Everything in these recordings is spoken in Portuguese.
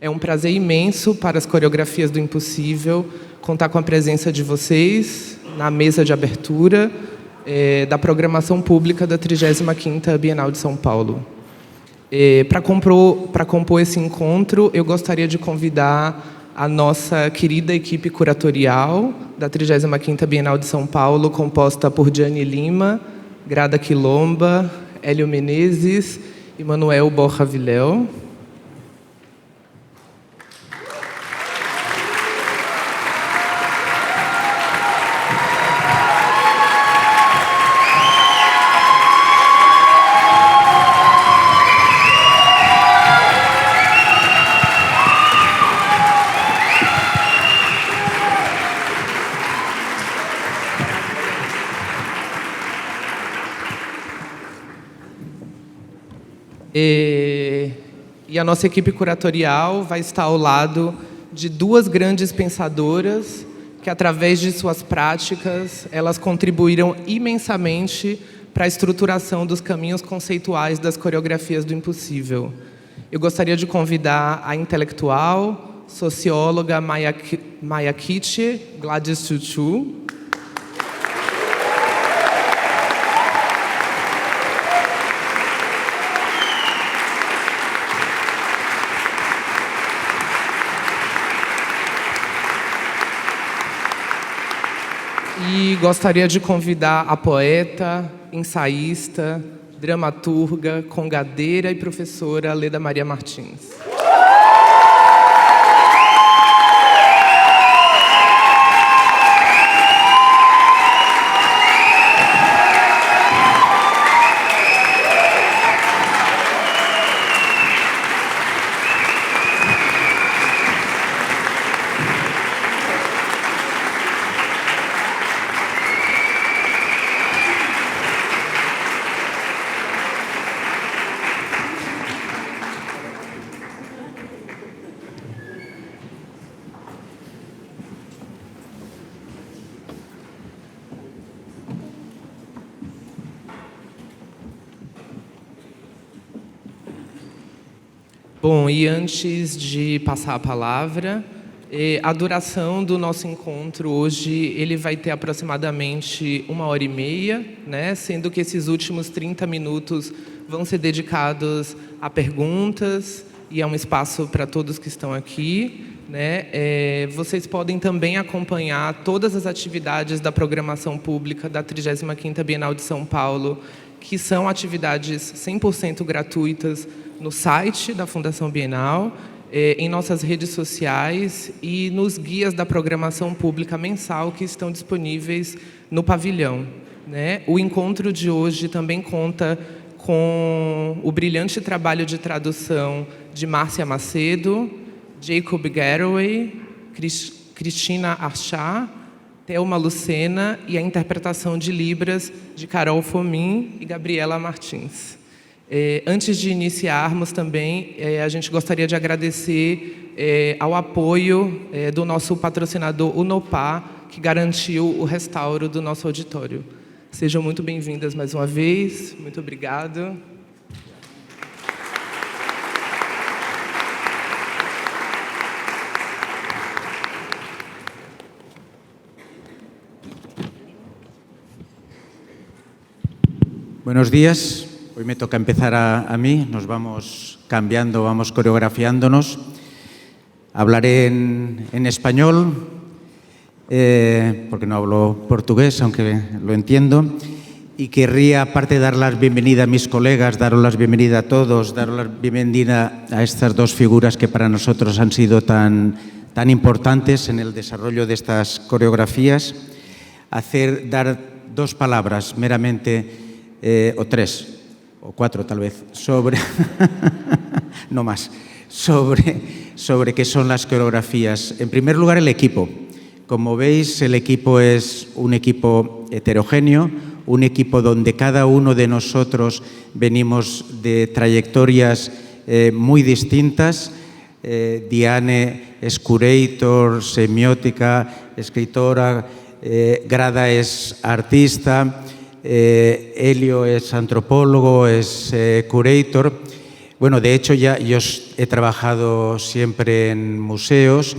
É um prazer imenso para as coreografias do Impossível contar com a presença de vocês na mesa de abertura da programação pública da 35ª Bienal de São Paulo. Para compor esse encontro, eu gostaria de convidar a nossa querida equipe curatorial da 35ª Bienal de São Paulo, composta por Diane Lima, Grada Quilomba, Hélio Menezes e Manuel Borja Viléu. E a nossa equipe curatorial vai estar ao lado de duas grandes pensadoras que, através de suas práticas, elas contribuíram imensamente para a estruturação dos caminhos conceituais das coreografias do Impossível. Eu gostaria de convidar a intelectual, socióloga Maya Kitche, Gladys Chuchu. E gostaria de convidar a poeta, ensaísta, dramaturga, congadeira e professora Leda Maria Martins. Bom, e antes de passar a palavra, a duração do nosso encontro hoje ele vai ter aproximadamente 1h30, né? Sendo que esses últimos 30 minutos vão ser dedicados a perguntas e a um espaço para todos que estão aqui, né? Vocês podem também acompanhar todas as atividades da programação pública da 35ª Bienal de São Paulo, que são atividades 100% gratuitas no site da Fundação Bienal, em nossas redes sociais e nos guias da programação pública mensal que estão disponíveis no pavilhão, né? O encontro de hoje também conta com o brilhante trabalho de tradução de Márcia Macedo, Jacob Garraway, Cristina Archá, Thelma Lucena e a interpretação de Libras de Carol Fomin e Gabriela Martins. Antes de iniciarmos também, a gente gostaria de agradecer ao apoio do nosso patrocinador Unopar, que garantiu o restauro do nosso auditório. Sejam muito bem-vindas mais uma vez. Muito obrigado. Buenos días. Hoy me toca empezar a mí. Nos vamos cambiando, vamos coreografiándonos. Hablaré en español, porque no hablo portugués, aunque lo entiendo. Y querría, aparte de dar la bienvenida a mis colegas, daros la bienvenida a todos, daros la bienvenida a estas dos figuras que para nosotros han sido tan importantes en el desarrollo de estas coreografías. Dar dos palabras meramente, o tres, o cuatro tal vez, sobre no más, sobre qué son las coreografías. En primer lugar, el equipo. Como veis, el equipo es un equipo heterogéneo, un equipo donde cada uno de nosotros venimos de trayectorias muy distintas. Diane es curator, semiótica, escritora, Grada es artista, Helio es antropólogo, es curator, Bueno, de hecho ya yo he trabajado siempre en museos,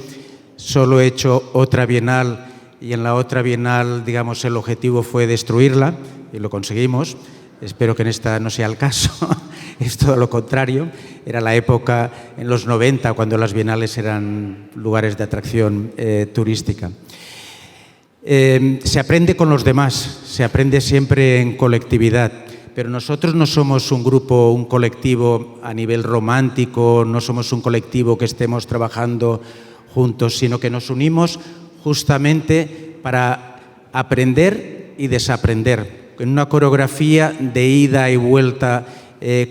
solo he hecho otra bienal y en la otra bienal, digamos, el objetivo fue destruirla y lo conseguimos. Espero que en esta no sea el caso, es todo lo contrario. Era la época en los 90 cuando las bienales eran lugares de atracción turística. Se aprende con los demás, se aprende siempre en colectividad, pero nosotros no somos un grupo, un colectivo a nivel romántico, no somos un colectivo que estemos trabajando juntos, sino que nos unimos justamente para aprender y desaprender, en una coreografía de ida y vuelta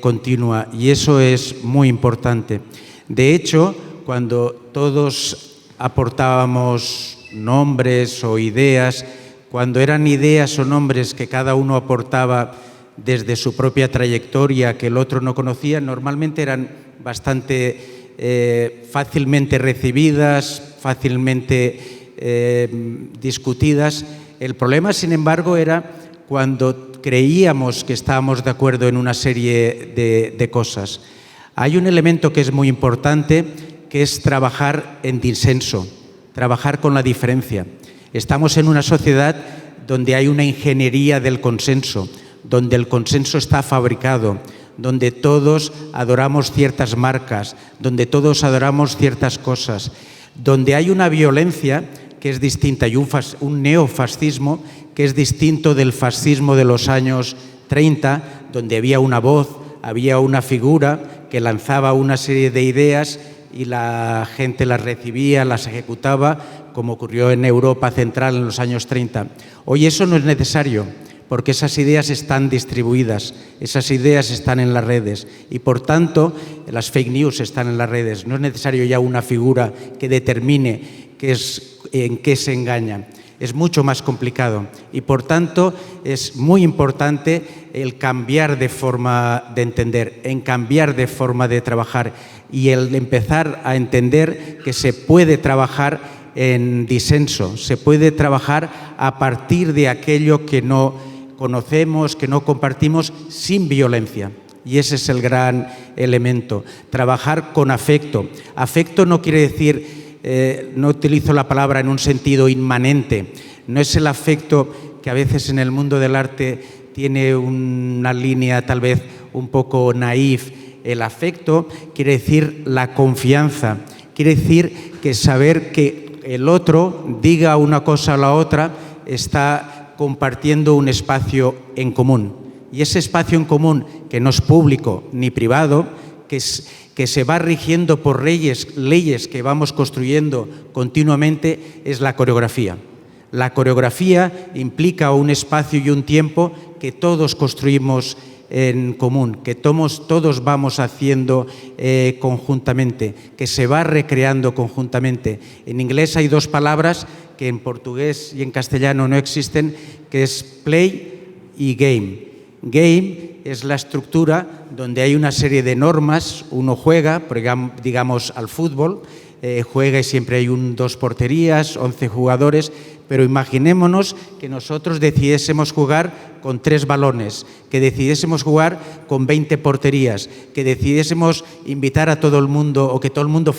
continua, y eso es muy importante. De hecho, cuando todos aportábamos nombres o ideas, cuando eran ideas o nombres que cada uno aportaba desde su propia trayectoria que el otro no conocía, normalmente eran bastante fácilmente recibidas, fácilmente discutidas. El problema, sin embargo, era cuando creíamos que estábamos de acuerdo en una serie de cosas. Hay un elemento que es muy importante, que es trabajar en disenso, trabajar con la diferencia. Estamos en una sociedad donde hay una ingeniería del consenso, donde el consenso está fabricado, donde todos adoramos ciertas marcas, donde todos adoramos ciertas cosas, donde hay una violencia que es distinta y un neofascismo que es distinto del fascismo de los años 30, donde había una voz, había una figura que lanzaba una serie de ideas y la gente las recibía, las ejecutaba, como ocurrió en Europa Central en los años 30. Hoy eso no es necesario, porque esas ideas están distribuidas, esas ideas están en las redes y, por tanto, las fake news están en las redes. No es necesario ya una figura que determine en qué se engaña. Es mucho más complicado y, por tanto, es muy importante el cambiar de forma de entender, en cambiar de forma de trabajar y el empezar a entender que se puede trabajar en disenso, se puede trabajar a partir de aquello que no conocemos, que no compartimos, sin violencia. Y ese es el gran elemento, trabajar con afecto. Afecto no quiere decir, no utilizo la palabra en un sentido inmanente, no es el afecto que a veces en el mundo del arte tiene una línea tal vez un poco naif. El afecto quiere decir la confianza, quiere decir que saber que el otro, diga una cosa o la otra, está compartiendo un espacio en común. Y ese espacio en común, que no es público ni privado, que se va rigiendo por leyes que vamos construyendo continuamente, es la coreografía. La coreografía implica un espacio y un tiempo que todos construimos en común, que todos vamos haciendo conjuntamente, que se va recreando conjuntamente. En inglés hay dos palabras que en portugués y en castellano no existen, que es play y game. Game es la estructura donde hay una serie de normas, uno juega, digamos al fútbol, juega y siempre hay dos porterías, 11 jugadores, pero imaginémonos que nosotros decidiésemos jugar con 3 balones, que decidiésemos jugar con 20 porterías, que decidiésemos invitar a todo el mundo o que todo el mundo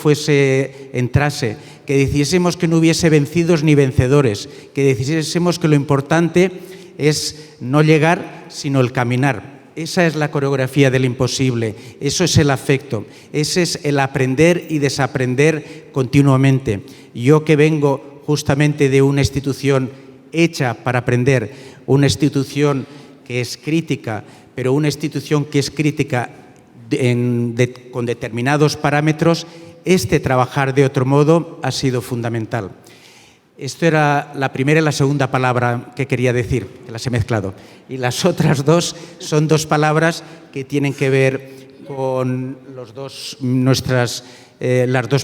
entrase, que decidiésemos que no hubiese vencidos ni vencedores, que decidiésemos que lo importante es no llegar, sino el caminar. Esa es la coreografía del imposible, eso es el afecto, ese es el aprender y desaprender continuamente. Yo que vengo justamente de una institución hecha para aprender, una institución que es crítica, pero una institución que es crítica con determinados parámetros, trabajar de otro modo ha sido fundamental. Esto era la primera y la segunda palabra que quería decir, que las he mezclado. Y las otras dos son dos palabras que tienen que ver con las dos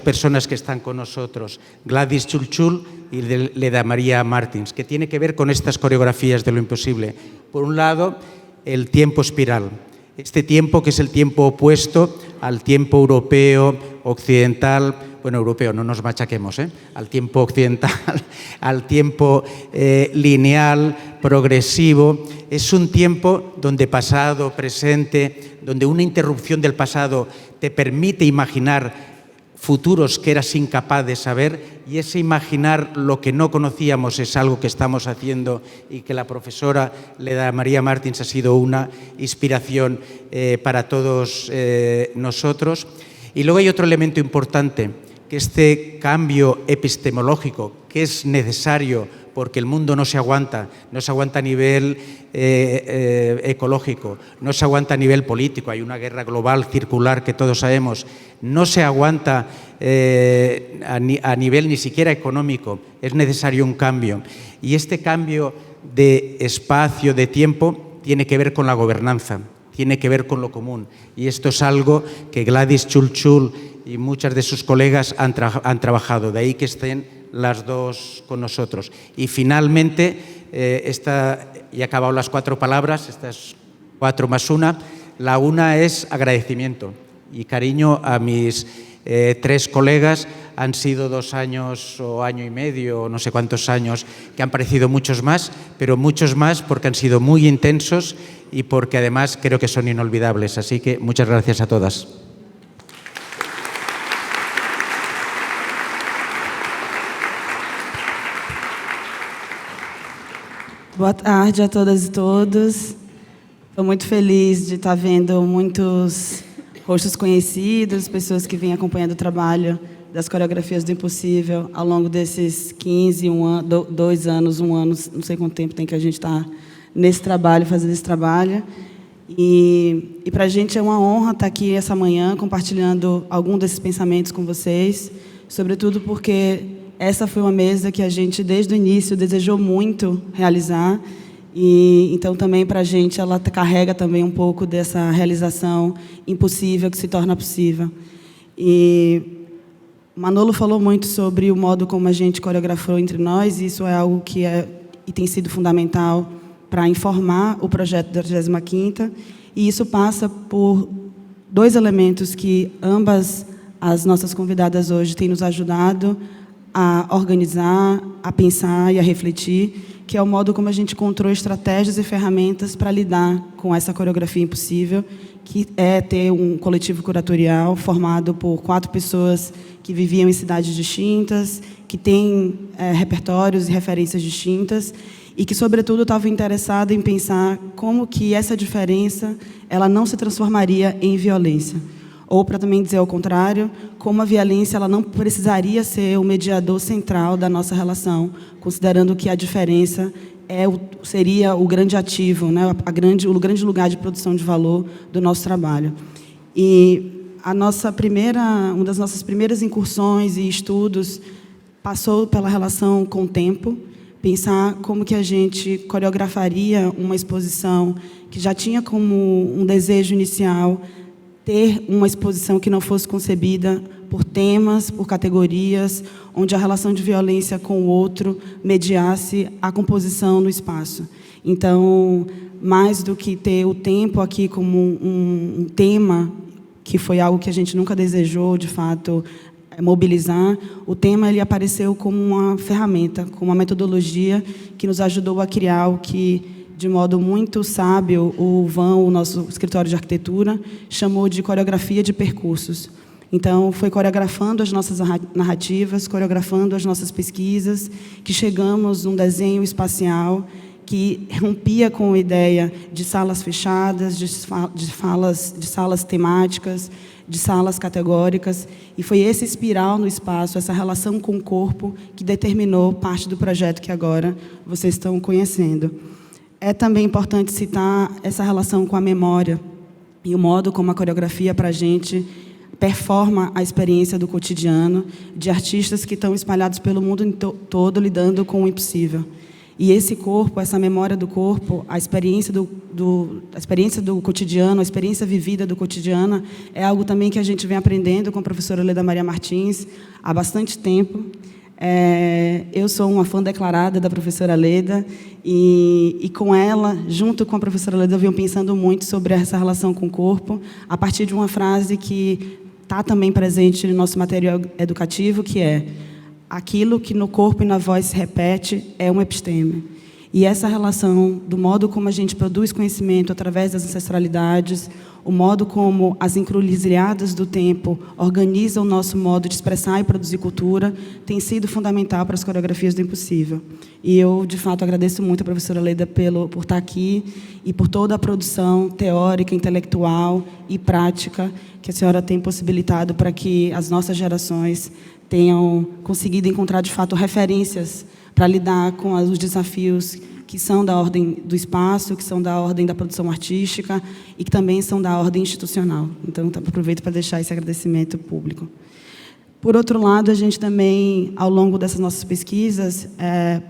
personas que están con nosotros, Gladys Chulchul y Leda María Martins, que tiene que ver con estas coreografías de lo imposible. Por un lado, el tiempo espiral. Este tiempo que es el tiempo opuesto al tiempo europeo, occidental, bueno, europeo, no nos machaquemos, al tiempo occidental, al tiempo lineal, progresivo, es un tiempo donde pasado, presente, donde una interrupción del pasado te permite imaginar futuros que eras incapaz de saber, y ese imaginar lo que no conocíamos es algo que estamos haciendo y que la profesora Leda María Martins ha sido una inspiración para todos nosotros. Y luego hay otro elemento importante, que este cambio epistemológico, que es necesario porque el mundo no se aguanta a nivel ecológico, no se aguanta a nivel político, hay una guerra global circular que todos sabemos, no se aguanta a nivel ni siquiera económico, es necesario un cambio. Y este cambio de espacio, de tiempo, tiene que ver con la gobernanza, tiene que ver con lo común. Y esto es algo que Gladys Chulchul y muchas de sus colegas han trabajado, de ahí que estén las dos con nosotros. Y finalmente, ya he acabado las 4 palabras, estas 4 más una. La una es agradecimiento y cariño a mis 3 colegas. Han sido 2 años o año y medio, no sé cuántos años, que han parecido muchos más, pero muchos más porque han sido muy intensos y porque además creo que son inolvidables. Así que muchas gracias a todas. Boa tarde a todas e todos. Estou muito feliz de estar vendo muitos rostos conhecidos, pessoas que vêm acompanhando o trabalho das coreografias do Impossível ao longo desses 15, 2 anos, 1 ano, não sei quanto tempo tem que a gente está nesse trabalho, fazendo esse trabalho. E para a gente é uma honra estar aqui essa manhã compartilhando algum desses pensamentos com vocês, sobretudo porque essa foi uma mesa que a gente, desde o início, desejou muito realizar. E então, também, para a gente, ela carrega também um pouco dessa realização impossível que se torna possível. E Manolo falou muito sobre o modo como a gente coreografou entre nós, e isso é algo que e tem sido fundamental para informar o projeto da 35ª. E isso passa por 2 elementos que ambas as nossas convidadas hoje têm nos ajudado a organizar, a pensar e a refletir, que é o modo como a gente encontrou estratégias e ferramentas para lidar com essa coreografia impossível, que é ter um coletivo curatorial formado por 4 pessoas que viviam em cidades distintas, que têm repertórios e referências distintas, e que, sobretudo, estava interessada em pensar como que essa diferença ela não se transformaria em violência. Ou, para também dizer ao contrário, como a violência ela não precisaria ser o mediador central da nossa relação, considerando que a diferença seria o grande ativo, né, o grande lugar de produção de valor do nosso trabalho. E uma das nossas primeiras incursões e estudos passou pela relação com o tempo, pensar como que a gente coreografaria uma exposição que já tinha como um desejo inicial ter uma exposição que não fosse concebida por temas, por categorias, onde a relação de violência com o outro mediasse a composição no espaço. Então, mais do que ter o tempo aqui como um tema, que foi algo que a gente nunca desejou, de fato, mobilizar, o tema ele apareceu como uma ferramenta, como uma metodologia que nos ajudou a criar o que, de modo muito sábio, o Van, o nosso escritório de arquitetura, chamou de coreografia de percursos. Então, foi coreografando as nossas narrativas, coreografando as nossas pesquisas, que chegamos num desenho espacial que rompia com a ideia de salas fechadas, de salas temáticas, de salas categóricas, e foi esse espiral no espaço, essa relação com o corpo, que determinou parte do projeto que agora vocês estão conhecendo. É também importante citar essa relação com a memória e o modo como a coreografia, para a gente, performa a experiência do cotidiano de artistas que estão espalhados pelo mundo todo, lidando com o impossível. E esse corpo, essa memória do corpo, a experiência do cotidiano, a experiência vivida do cotidiano, é algo também que a gente vem aprendendo com a professora Leda María Martins há bastante tempo. Eu sou uma fã declarada da professora Leda e com ela, junto com a professora Leda, eu venho pensando muito sobre essa relação com o corpo, a partir de uma frase que está também presente no nosso material educativo, que é: aquilo que no corpo e na voz se repete é uma episteme. E essa relação do modo como a gente produz conhecimento através das ancestralidades, o modo como as encruzilhadas do tempo organizam o nosso modo de expressar e produzir cultura, tem sido fundamental para as coreografias do impossível. E eu, de fato, agradeço muito a professora Leda por estar aqui e por toda a produção teórica, intelectual e prática que a senhora tem possibilitado para que as nossas gerações tenham conseguido encontrar, de fato, referências para lidar com os desafios que são da ordem do espaço, que são da ordem da produção artística e que também são da ordem institucional. Então, aproveito para deixar esse agradecimento público. Por outro lado, a gente também, ao longo dessas nossas pesquisas,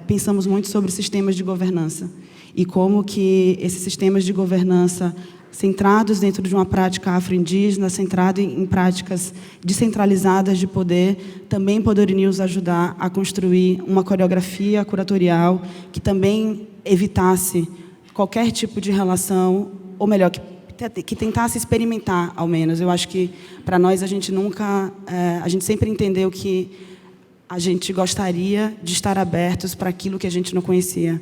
pensamos muito sobre sistemas de governança e como que esses sistemas de governança centrados dentro de uma prática afro-indígena, centrado em práticas descentralizadas de poder, também poderiam nos ajudar a construir uma coreografia curatorial que também evitasse qualquer tipo de relação, ou melhor, que tentasse experimentar, ao menos. Eu acho que, para nós, a gente sempre entendeu que a gente gostaria de estar abertos para aquilo que a gente não conhecia.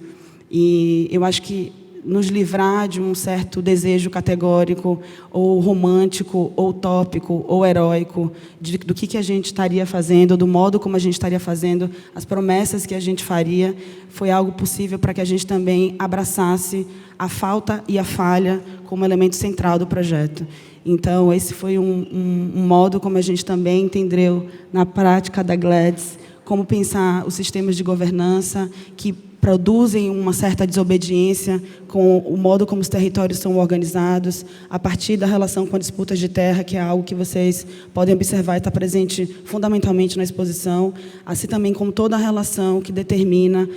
E eu acho que nos livrar de um certo desejo categórico, ou romântico, ou utópico, ou heróico, do que a gente estaria fazendo, do modo como a gente estaria fazendo, as promessas que a gente faria, foi algo possível para que a gente também abraçasse a falta e a falha como elemento central do projeto. Então, esse foi um modo como a gente também entendeu na prática da GLADS, como pensar os sistemas de governança que produzem uma certa desobediência com o modo como os territórios são organizados, a partir da relação com disputas de terra, que é algo que vocês podem observar e está presente fundamentalmente na exposição, assim também como toda a relação que determina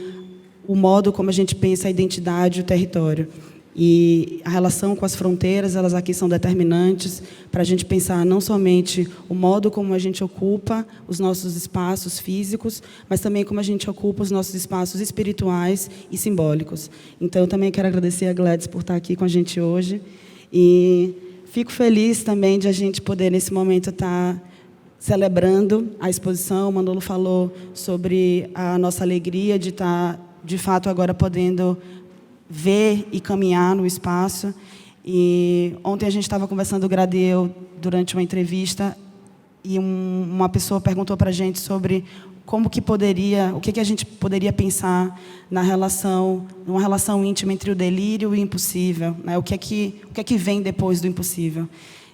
o modo como a gente pensa a identidade e o território. E a relação com as fronteiras, elas aqui são determinantes para a gente pensar não somente o modo como a gente ocupa os nossos espaços físicos, mas também como a gente ocupa os nossos espaços espirituais e simbólicos. Então, eu também quero agradecer a Gladys por estar aqui com a gente hoje. E fico feliz também de a gente poder, nesse momento, estar celebrando a exposição. O Manolo falou sobre a nossa alegria de estar, de fato, agora podendo ver e caminhar no espaço. E ontem a gente estava conversando, o Grade e eu, durante uma entrevista, e uma pessoa perguntou para a gente sobre como que o que a gente poderia pensar numa relação íntima entre o delírio e o impossível, né? O que é que vem depois do impossível?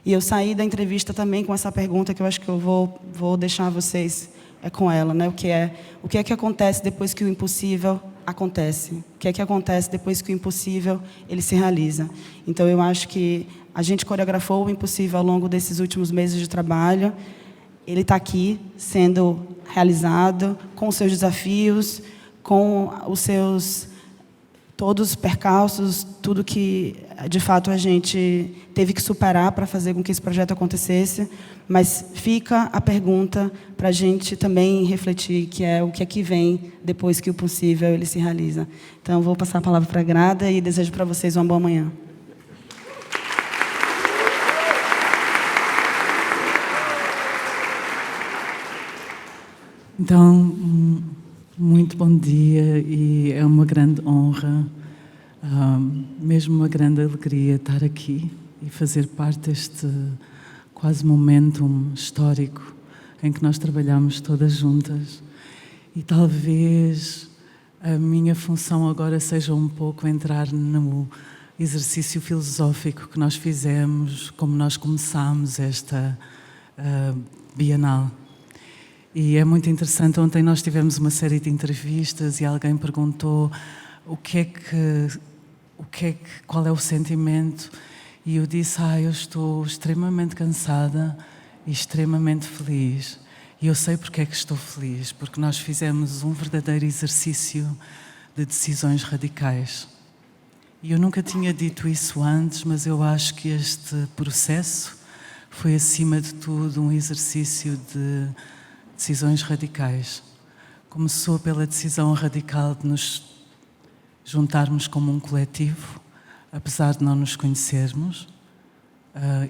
E eu saí da entrevista também com essa pergunta, que eu acho que eu vou deixar vocês com ela, né? O que é que acontece depois que o impossível acontece? O que é que acontece depois que o impossível ele se realiza? Então, eu acho que a gente coreografou o impossível ao longo desses últimos meses de trabalho. Ele está aqui, sendo realizado, com os seus desafios, com os seus todos os percalços, tudo que, de fato, a gente teve que superar para fazer com que esse projeto acontecesse. Mas fica a pergunta para a gente também refletir, que é o que é que vem depois que o possível ele se realiza. Então, vou passar a palavra para a Grada e desejo para vocês uma boa manhã. Então, muito bom dia, e é uma grande honra, mesmo uma grande alegria estar aqui e fazer parte deste quase momentum histórico em que nós trabalhamos todas juntas. E talvez a minha função agora seja um pouco entrar no exercício filosófico que nós fizemos, como nós começámos esta Bienal. E é muito interessante, ontem nós tivemos uma série de entrevistas e alguém perguntou qual é o sentimento, e eu disse, eu estou extremamente cansada e extremamente feliz. E eu sei porque é que estou feliz, porque nós fizemos um verdadeiro exercício de decisões radicais. E eu nunca tinha dito isso antes, mas eu acho que este processo foi, acima de tudo, um exercício de decisões radicais. Começou pela decisão radical de nos juntarmos como um coletivo, apesar de não nos conhecermos.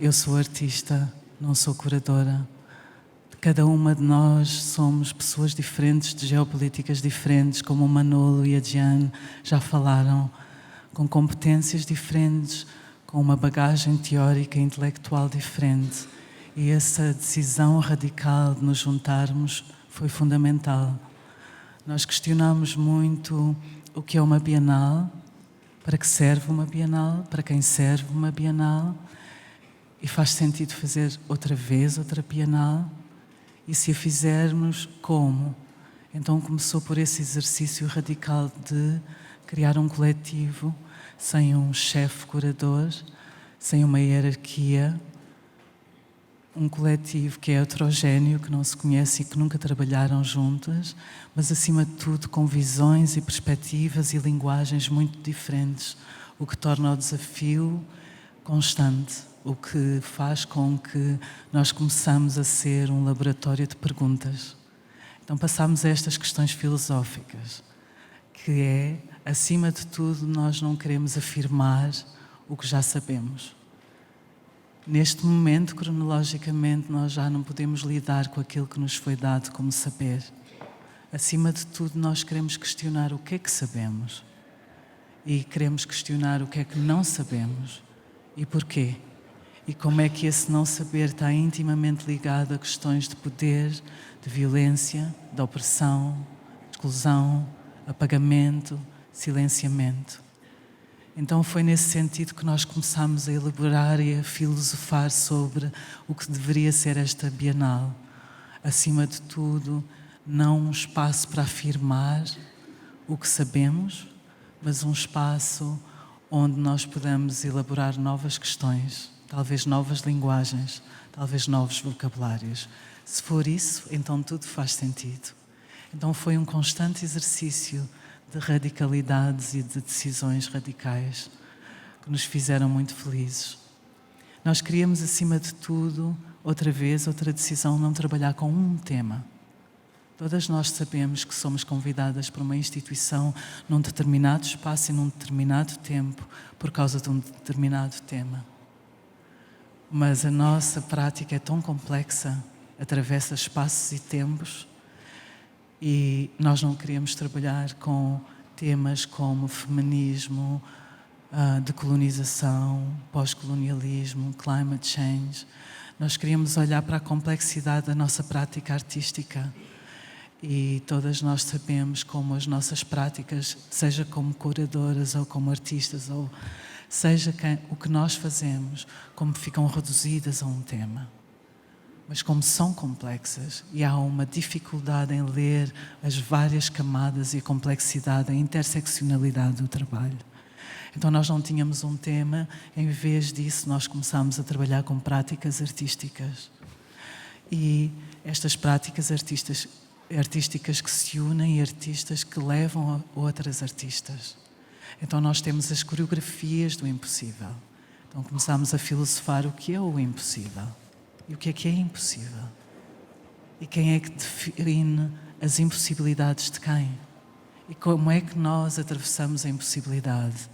Eu sou artista, não sou curadora. cada uma de nós somos pessoas diferentes, de geopolíticas diferentes, como o Manolo e a Diane já falaram, com competências diferentes, com uma bagagem teórica e intelectual diferente. E essa decisão radical de nos juntarmos foi fundamental. Nós questionamos muito o que é uma Bienal, para que serve uma Bienal, para quem serve uma Bienal, e faz sentido fazer outra vez outra Bienal, e se a fizermos, como? Então começou por esse exercício radical de criar um coletivo sem um chefe curador, sem uma hierarquia, um coletivo que é heterogéneo, que não se conhece e que nunca trabalharam juntas, mas acima de tudo com visões e perspectivas e linguagens muito diferentes, o que torna o desafio constante, o que faz com que nós começamos a ser um laboratório de perguntas. Então passamos a estas questões filosóficas, que é, acima de tudo, nós não queremos afirmar o que já sabemos. Neste momento, cronologicamente, nós já não podemos lidar com aquilo que nos foi dado como saber. Acima de tudo, nós queremos questionar o que é que sabemos e queremos questionar o que é que não sabemos e porquê. E como é que esse não saber está intimamente ligado a questões de poder, de violência, de opressão, de exclusão, apagamento, silenciamento. Então foi nesse sentido que nós começámos a elaborar e a filosofar sobre o que deveria ser esta Bienal. Acima de tudo, não um espaço para afirmar o que sabemos, mas um espaço onde nós podemos elaborar novas questões, talvez novas linguagens, talvez novos vocabulários. Se for isso, então tudo faz sentido. Então foi um constante exercício de radicalidades e de decisões radicais que nos fizeram muito felizes. Nós queríamos, acima de tudo, outra vez, outra decisão, não trabalhar com um tema. Todas nós sabemos que somos convidadas para uma instituição num determinado espaço e num determinado tempo por causa de um determinado tema. Mas a nossa prática é tão complexa, atravessa espaços e tempos, e nós não queríamos trabalhar com temas como feminismo, decolonização, pós-colonialismo, climate change. Nós queríamos olhar para a complexidade da nossa prática artística e todas nós sabemos como as nossas práticas, seja como curadoras ou como artistas, ou seja o que nós fazemos, como ficam reduzidas a um tema. Mas como são complexas e há uma dificuldade em ler as várias camadas e a complexidade, a interseccionalidade do trabalho. Então nós não tínhamos um tema, em vez disso nós começámos a trabalhar com práticas artísticas. E estas práticas artísticas que se unem e artistas que levam a outras artistas. Então nós temos as coreografias do impossível. Então começámos a filosofar o que é o impossível. E o que é impossível? E quem é que define as impossibilidades de quem? E como é que nós atravessamos a impossibilidade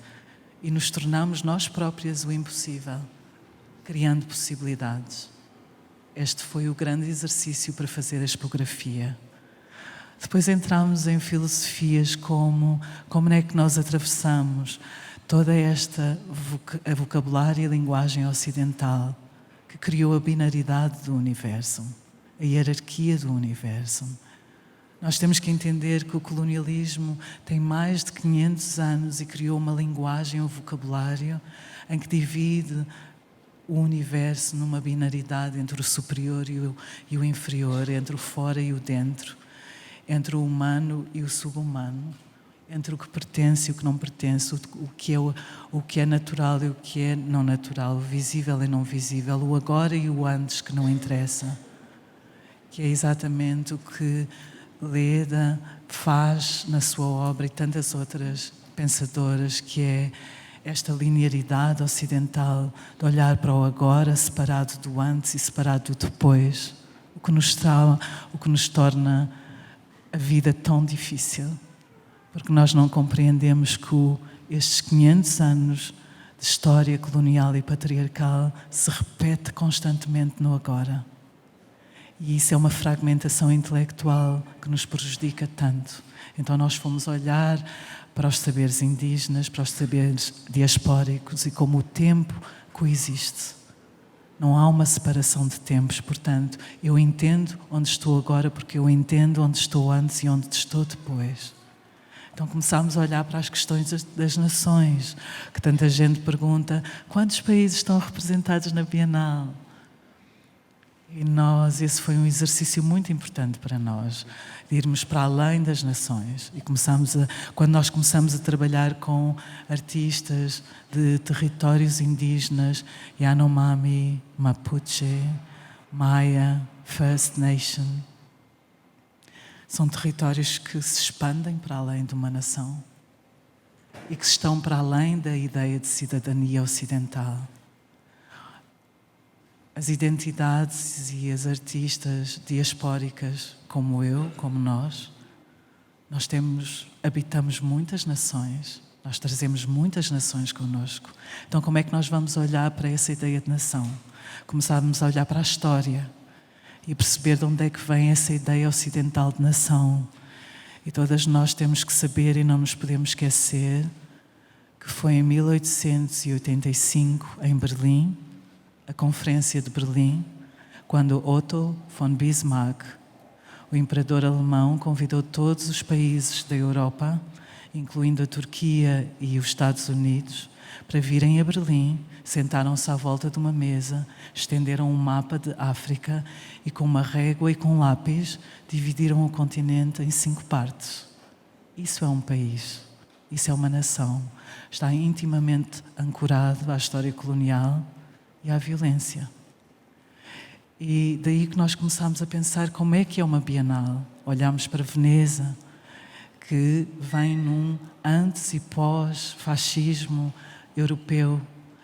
e nos tornamos nós próprias o impossível, criando possibilidades? Este foi o grande exercício para fazer a expografia. Depois entramos em filosofias como é que nós atravessamos toda esta vocabulário e linguagem ocidental que criou a binaridade do universo, a hierarquia do universo. Nós temos que entender que o colonialismo tem mais de 500 anos e criou uma linguagem, um vocabulário em que divide o universo numa binaridade entre o superior e o inferior, entre o fora e o dentro, entre o humano e o subhumano, entre o que pertence e o que não pertence, o que é natural e o que é não natural, o visível e não visível, o agora e o antes que não interessa, que é exatamente o que Leda faz na sua obra e tantas outras pensadoras, que é esta linearidade ocidental de olhar para o agora separado do antes e separado do depois, o que nos torna a vida tão difícil. Porque nós não compreendemos que estes 500 anos de história colonial e patriarcal se repete constantemente no agora. E isso é uma fragmentação intelectual que nos prejudica tanto. Então nós fomos olhar para os saberes indígenas, para os saberes diaspóricos e como o tempo coexiste. Não há uma separação de tempos, portanto, eu entendo onde estou agora porque eu entendo onde estou antes e onde estou depois. Então começámos a olhar para as questões das nações, que tanta gente pergunta, quantos países estão representados na Bienal? E esse foi um exercício muito importante para nós, de irmos para além das nações. E quando nós começamos a trabalhar com artistas de territórios indígenas, Yanomami, Mapuche, Maya, First Nation, são territórios que se expandem para além de uma nação e que estão para além da ideia de cidadania ocidental. As identidades e as artistas diaspóricas, como eu, como nós habitamos muitas nações, nós trazemos muitas nações connosco. Então, como é que nós vamos olhar para essa ideia de nação? Começámos a olhar para a história e perceber de onde é que vem essa ideia ocidental de nação. E todas nós temos que saber e não nos podemos esquecer que foi em 1885, em Berlim, a Conferência de Berlim, quando Otto von Bismarck, o imperador alemão, convidou todos os países da Europa, incluindo a Turquia e os Estados Unidos, para virem a Berlim, sentaram-se à volta de uma mesa, estenderam um mapa de África e com uma régua e com lápis dividiram o continente em 5 partes. Isso é um país, isso é uma nação. Está intimamente ancorado à história colonial e à violência. E daí que nós começámos a pensar como é que é uma Bienal. Olhámos para Veneza, que vem num antes e pós-fascismo europeu,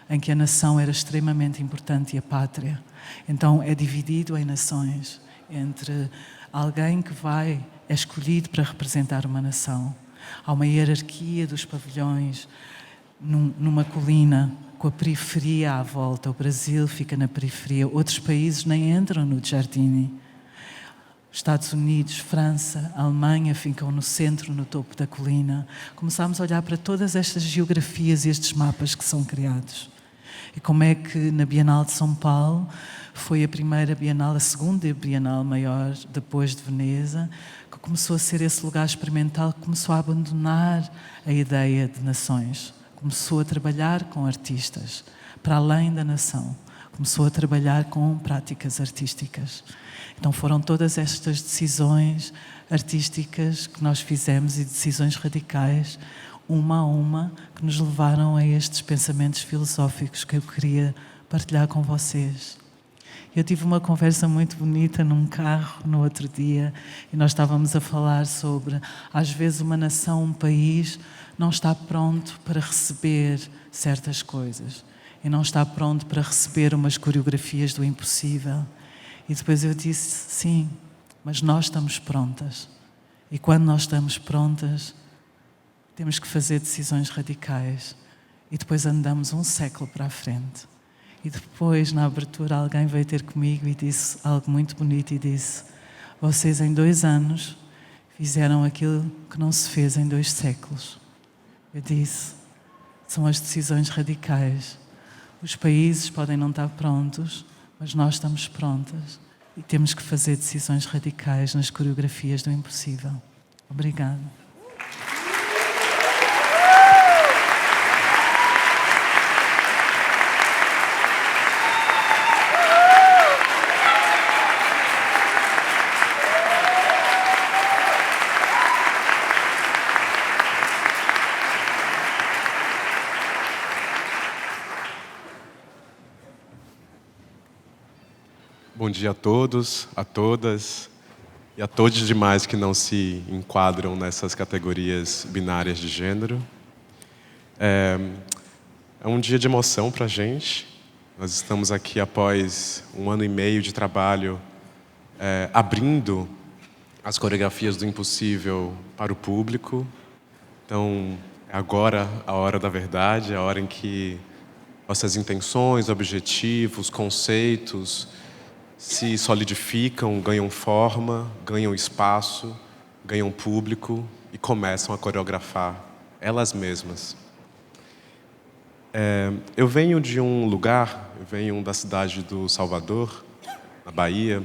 em que a nação era extremamente importante e a pátria. Então é dividido em nações, entre alguém que é escolhido para representar uma nação. Há uma hierarquia dos pavilhões numa colina, com a periferia à volta. O Brasil fica na periferia, outros países nem entram no Giardini. Estados Unidos, França, Alemanha ficam no centro, no topo da colina. Começámos a olhar para todas estas geografias e estes mapas que são criados. E como é que na Bienal de São Paulo foi a primeira Bienal, a segunda Bienal maior depois de Veneza, que começou a ser esse lugar experimental, que começou a abandonar a ideia de nações. Começou a trabalhar com artistas, para além da nação. Começou a trabalhar com práticas artísticas. Então foram todas estas decisões artísticas que nós fizemos e decisões radicais, uma a uma, que nos levaram a estes pensamentos filosóficos que eu queria partilhar com vocês. Eu tive uma conversa muito bonita num carro no outro dia e nós estávamos a falar sobre, às vezes, uma nação, um país não está pronto para receber certas coisas e não está pronto para receber umas coreografias do impossível. E depois eu disse, sim, mas nós estamos prontas. E quando nós estamos prontas, temos que fazer decisões radicais e depois andamos um século para a frente. E depois, na abertura, alguém veio ter comigo e disse algo muito bonito e disse, vocês em 2 anos fizeram aquilo que não se fez em 2 séculos. Eu disse, são as decisões radicais. Os países podem não estar prontos, mas nós estamos prontas e temos que fazer decisões radicais nas coreografias do impossível. Obrigada. Bom dia a todos, a todas e a todos demais que não se enquadram nessas categorias binárias de gênero. É um dia de emoção para a gente. Nós estamos aqui após 1 ano e meio de trabalho abrindo as coreografias do impossível para o público. Então, é agora a hora da verdade, a hora em que nossas intenções, objetivos, conceitos se solidificam, ganham forma, ganham espaço, ganham público e começam a coreografar elas mesmas. Eu venho de um lugar, eu venho da cidade do Salvador, na Bahia,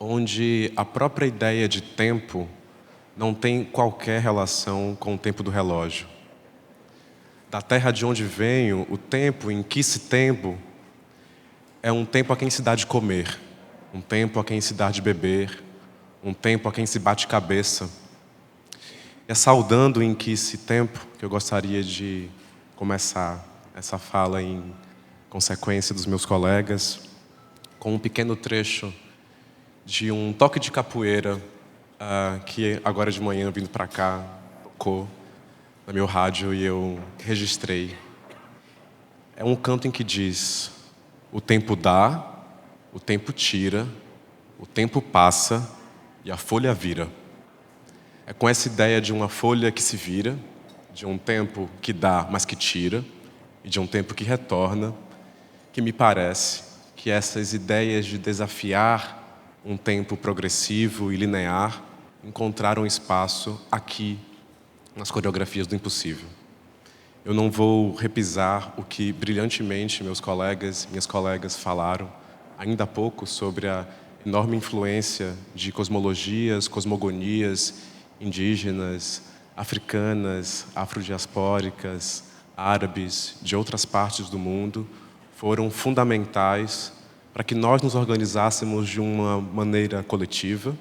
onde a própria ideia de tempo não tem qualquer relação com o tempo do relógio. Da terra de onde venho, o tempo, em que se tempo, é um tempo a quem se dá de comer, um tempo a quem se dá de beber, um tempo a quem se bate cabeça. É saudando em que esse tempo que eu gostaria de começar essa fala em consequência dos meus colegas, com um pequeno trecho de um toque de capoeira que agora de manhã, vindo para cá, tocou no meu rádio e eu registrei. É um canto em que diz: o tempo dá, o tempo tira, o tempo passa e a folha vira. É com essa ideia de uma folha que se vira, de um tempo que dá, mas que tira, e de um tempo que retorna, que me parece que essas ideias de desafiar um tempo progressivo e linear encontraram espaço aqui, nas coreografias do impossível. Eu não vou repisar o que brilhantemente meus colegas, minhas colegas falaram ainda há pouco sobre a enorme influência de cosmologias, cosmogonias indígenas, africanas, afrodiaspóricas, árabes, de outras partes do mundo, foram fundamentais para que nós nos organizássemos de uma maneira coletiva,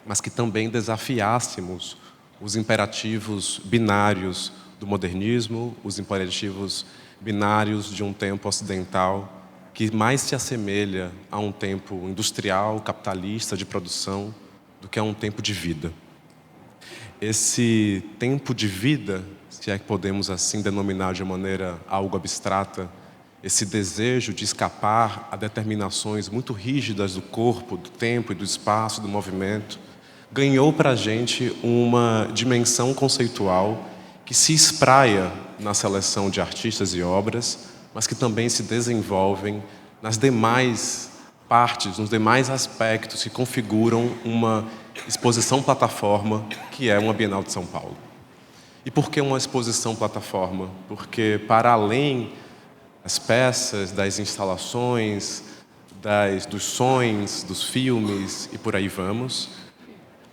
mas que também desafiássemos os imperativos binários do modernismo, os imperativos binários de um tempo ocidental que mais se assemelha a um tempo industrial, capitalista, de produção, do que a um tempo de vida. Esse tempo de vida, se é que podemos assim denominar de maneira algo abstrata, esse desejo de escapar a determinações muito rígidas do corpo, do tempo e do espaço, do movimento, ganhou para a gente uma dimensão conceitual que se espraia na seleção de artistas e obras, mas que também se desenvolvem nas demais partes, nos demais aspectos que configuram uma exposição plataforma, que é uma Bienal de São Paulo. E por que uma exposição plataforma? Porque, para além das peças, das instalações, dos sons, dos filmes e por aí vamos,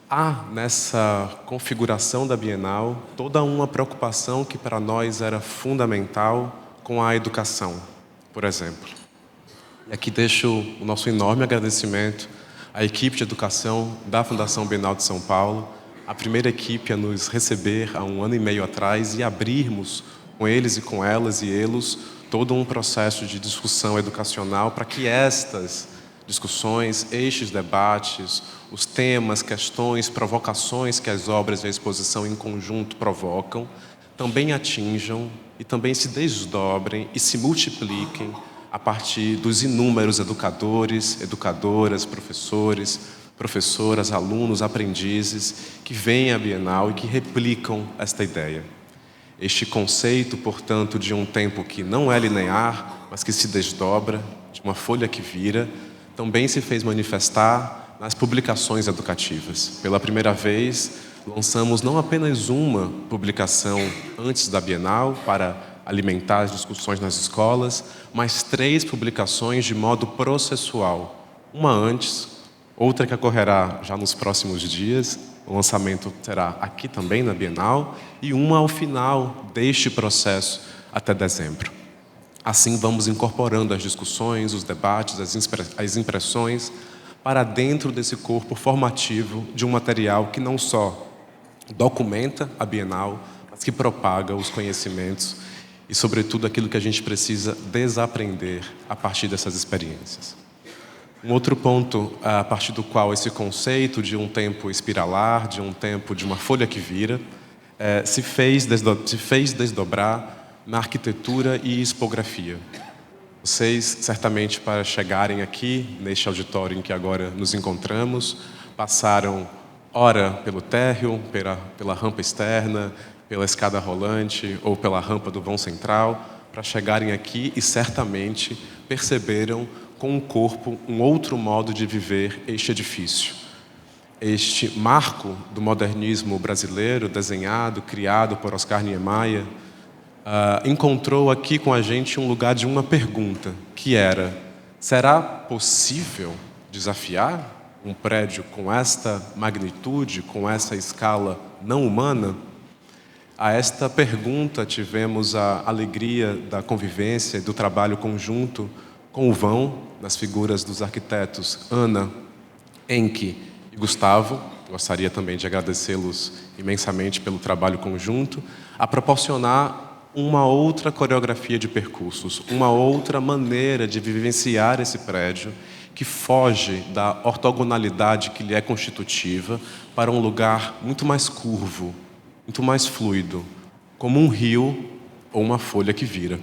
há nessa configuração da Bienal toda uma preocupação que para nós era fundamental com a educação, por exemplo. E aqui deixo o nosso enorme agradecimento à equipe de educação da Fundação Bienal de São Paulo, a primeira equipe a nos receber há 1 ano e meio atrás e abrirmos com eles e com elas e eles todo um processo de discussão educacional para que estas discussões, estes debates, os temas, questões, provocações que as obras e a exposição em conjunto provocam, também atinjam e também se desdobrem e se multipliquem a partir dos inúmeros educadores, educadoras, professores, professoras, alunos, aprendizes que vêm à Bienal e que replicam esta ideia. Este conceito, portanto, de um tempo que não é linear, mas que se desdobra, de uma folha que vira, também se fez manifestar nas publicações educativas. Pela primeira vez, lançamos não apenas uma publicação antes da Bienal para alimentar as discussões nas escolas, mas 3 publicações de modo processual. Uma antes, outra que ocorrerá já nos próximos dias, o lançamento será aqui também na Bienal, e uma ao final deste processo até dezembro. Assim vamos incorporando as discussões, os debates, as impressões para dentro desse corpo formativo de um material que não só documenta a Bienal, mas que propaga os conhecimentos e, sobretudo, aquilo que a gente precisa desaprender a partir dessas experiências. Um outro ponto a partir do qual esse conceito de um tempo espiralar, de um tempo de uma folha que vira, se fez desdobrar na arquitetura e expografia. Vocês, certamente, para chegarem aqui, neste auditório em que agora nos encontramos, passaram ora pelo térreo, pela rampa externa, pela escada rolante ou pela rampa do vão central, para chegarem aqui e certamente perceberam com o corpo, um outro modo de viver este edifício. Este marco do modernismo brasileiro, desenhado, criado por Oscar Niemeyer, encontrou aqui com a gente um lugar de uma pergunta, que era: será possível desafiar um prédio com esta magnitude, com essa escala não humana? A esta pergunta tivemos a alegria da convivência e do trabalho conjunto com o vão, nas figuras dos arquitetos Ana, Enki e Gustavo. Gostaria também de agradecê-los imensamente pelo trabalho conjunto, a proporcionar uma outra coreografia de percursos, uma outra maneira de vivenciar esse prédio, que foge da ortogonalidade que lhe é constitutiva para um lugar muito mais curvo, muito mais fluido, como um rio ou uma folha que vira.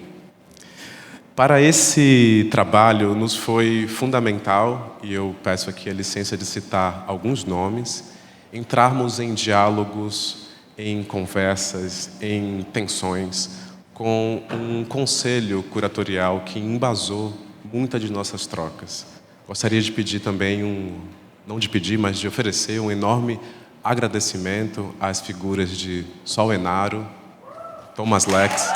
Para esse trabalho nos foi fundamental, e eu peço aqui a licença de citar alguns nomes, entrarmos em diálogos, em conversas, em tensões, com um conselho curatorial que embasou muitas de nossas trocas. Gostaria de pedir também não de pedir, mas de oferecer um enorme agradecimento às figuras de Sol Enaro, Thomas Lex,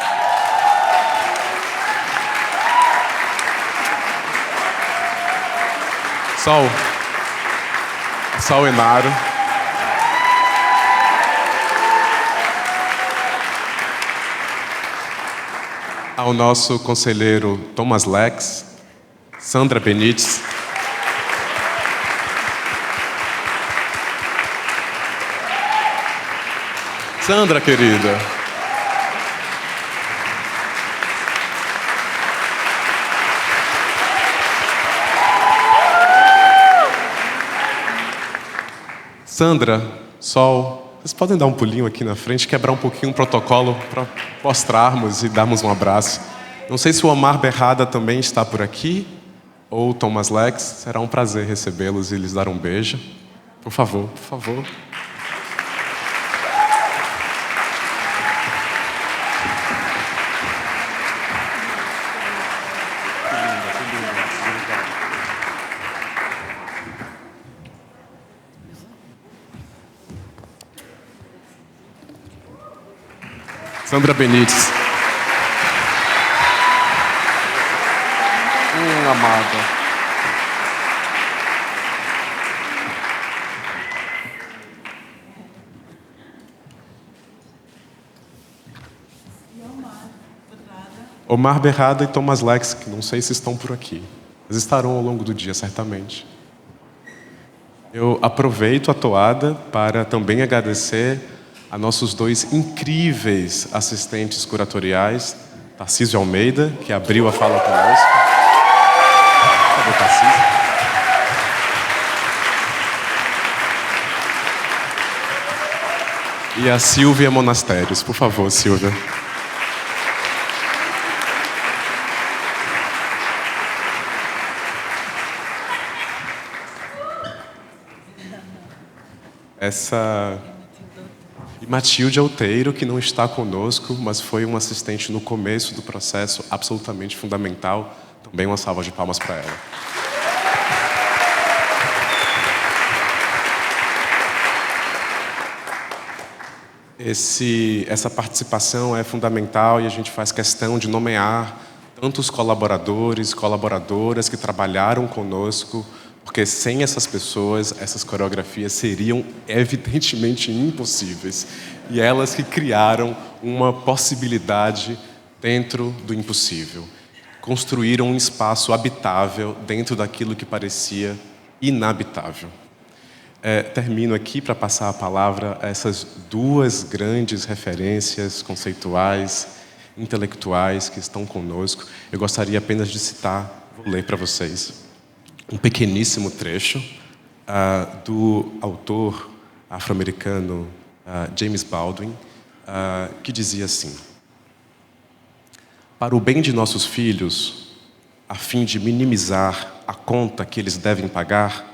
Sol Enaro, ao nosso conselheiro Thomas Lex, Sandra Benites, Sandra, querida. Sandra, Sol, vocês podem dar um pulinho aqui na frente, quebrar um pouquinho o protocolo para mostrarmos e darmos um abraço. Não sei se o Omar Berrada também está por aqui, ou o Thomas Lex. Será um prazer recebê-los e lhes dar um beijo. Por favor, por favor. Sandra Benites. Amada. Omar Berrada e Thomas Lex, que não sei se estão por aqui. Eles estarão ao longo do dia, certamente. Eu aproveito a toada para também agradecer a nossos dois incríveis assistentes curatoriais, Tarcísio Almeida, que abriu a fala conosco. Cadê o Tarcísio? E a Silvia Monastérios. Por favor, Silvia. E Matilde Alteiro, que não está conosco, mas foi um assistente no começo do processo, absolutamente fundamental. Também uma salva de palmas para ela. Essa participação é fundamental e a gente faz questão de nomear tantos colaboradores, colaboradoras que trabalharam conosco, porque sem essas pessoas, essas coreografias seriam evidentemente impossíveis. E elas que criaram uma possibilidade dentro do impossível. Construíram um espaço habitável dentro daquilo que parecia inabitável. Termino aqui para passar a palavra a essas duas grandes referências conceituais, intelectuais que estão conosco. Eu gostaria apenas de citar, vou ler para vocês, um pequeníssimo trecho do autor afro-americano James Baldwin, que dizia assim: para o bem de nossos filhos, a fim de minimizar a conta que eles devem pagar,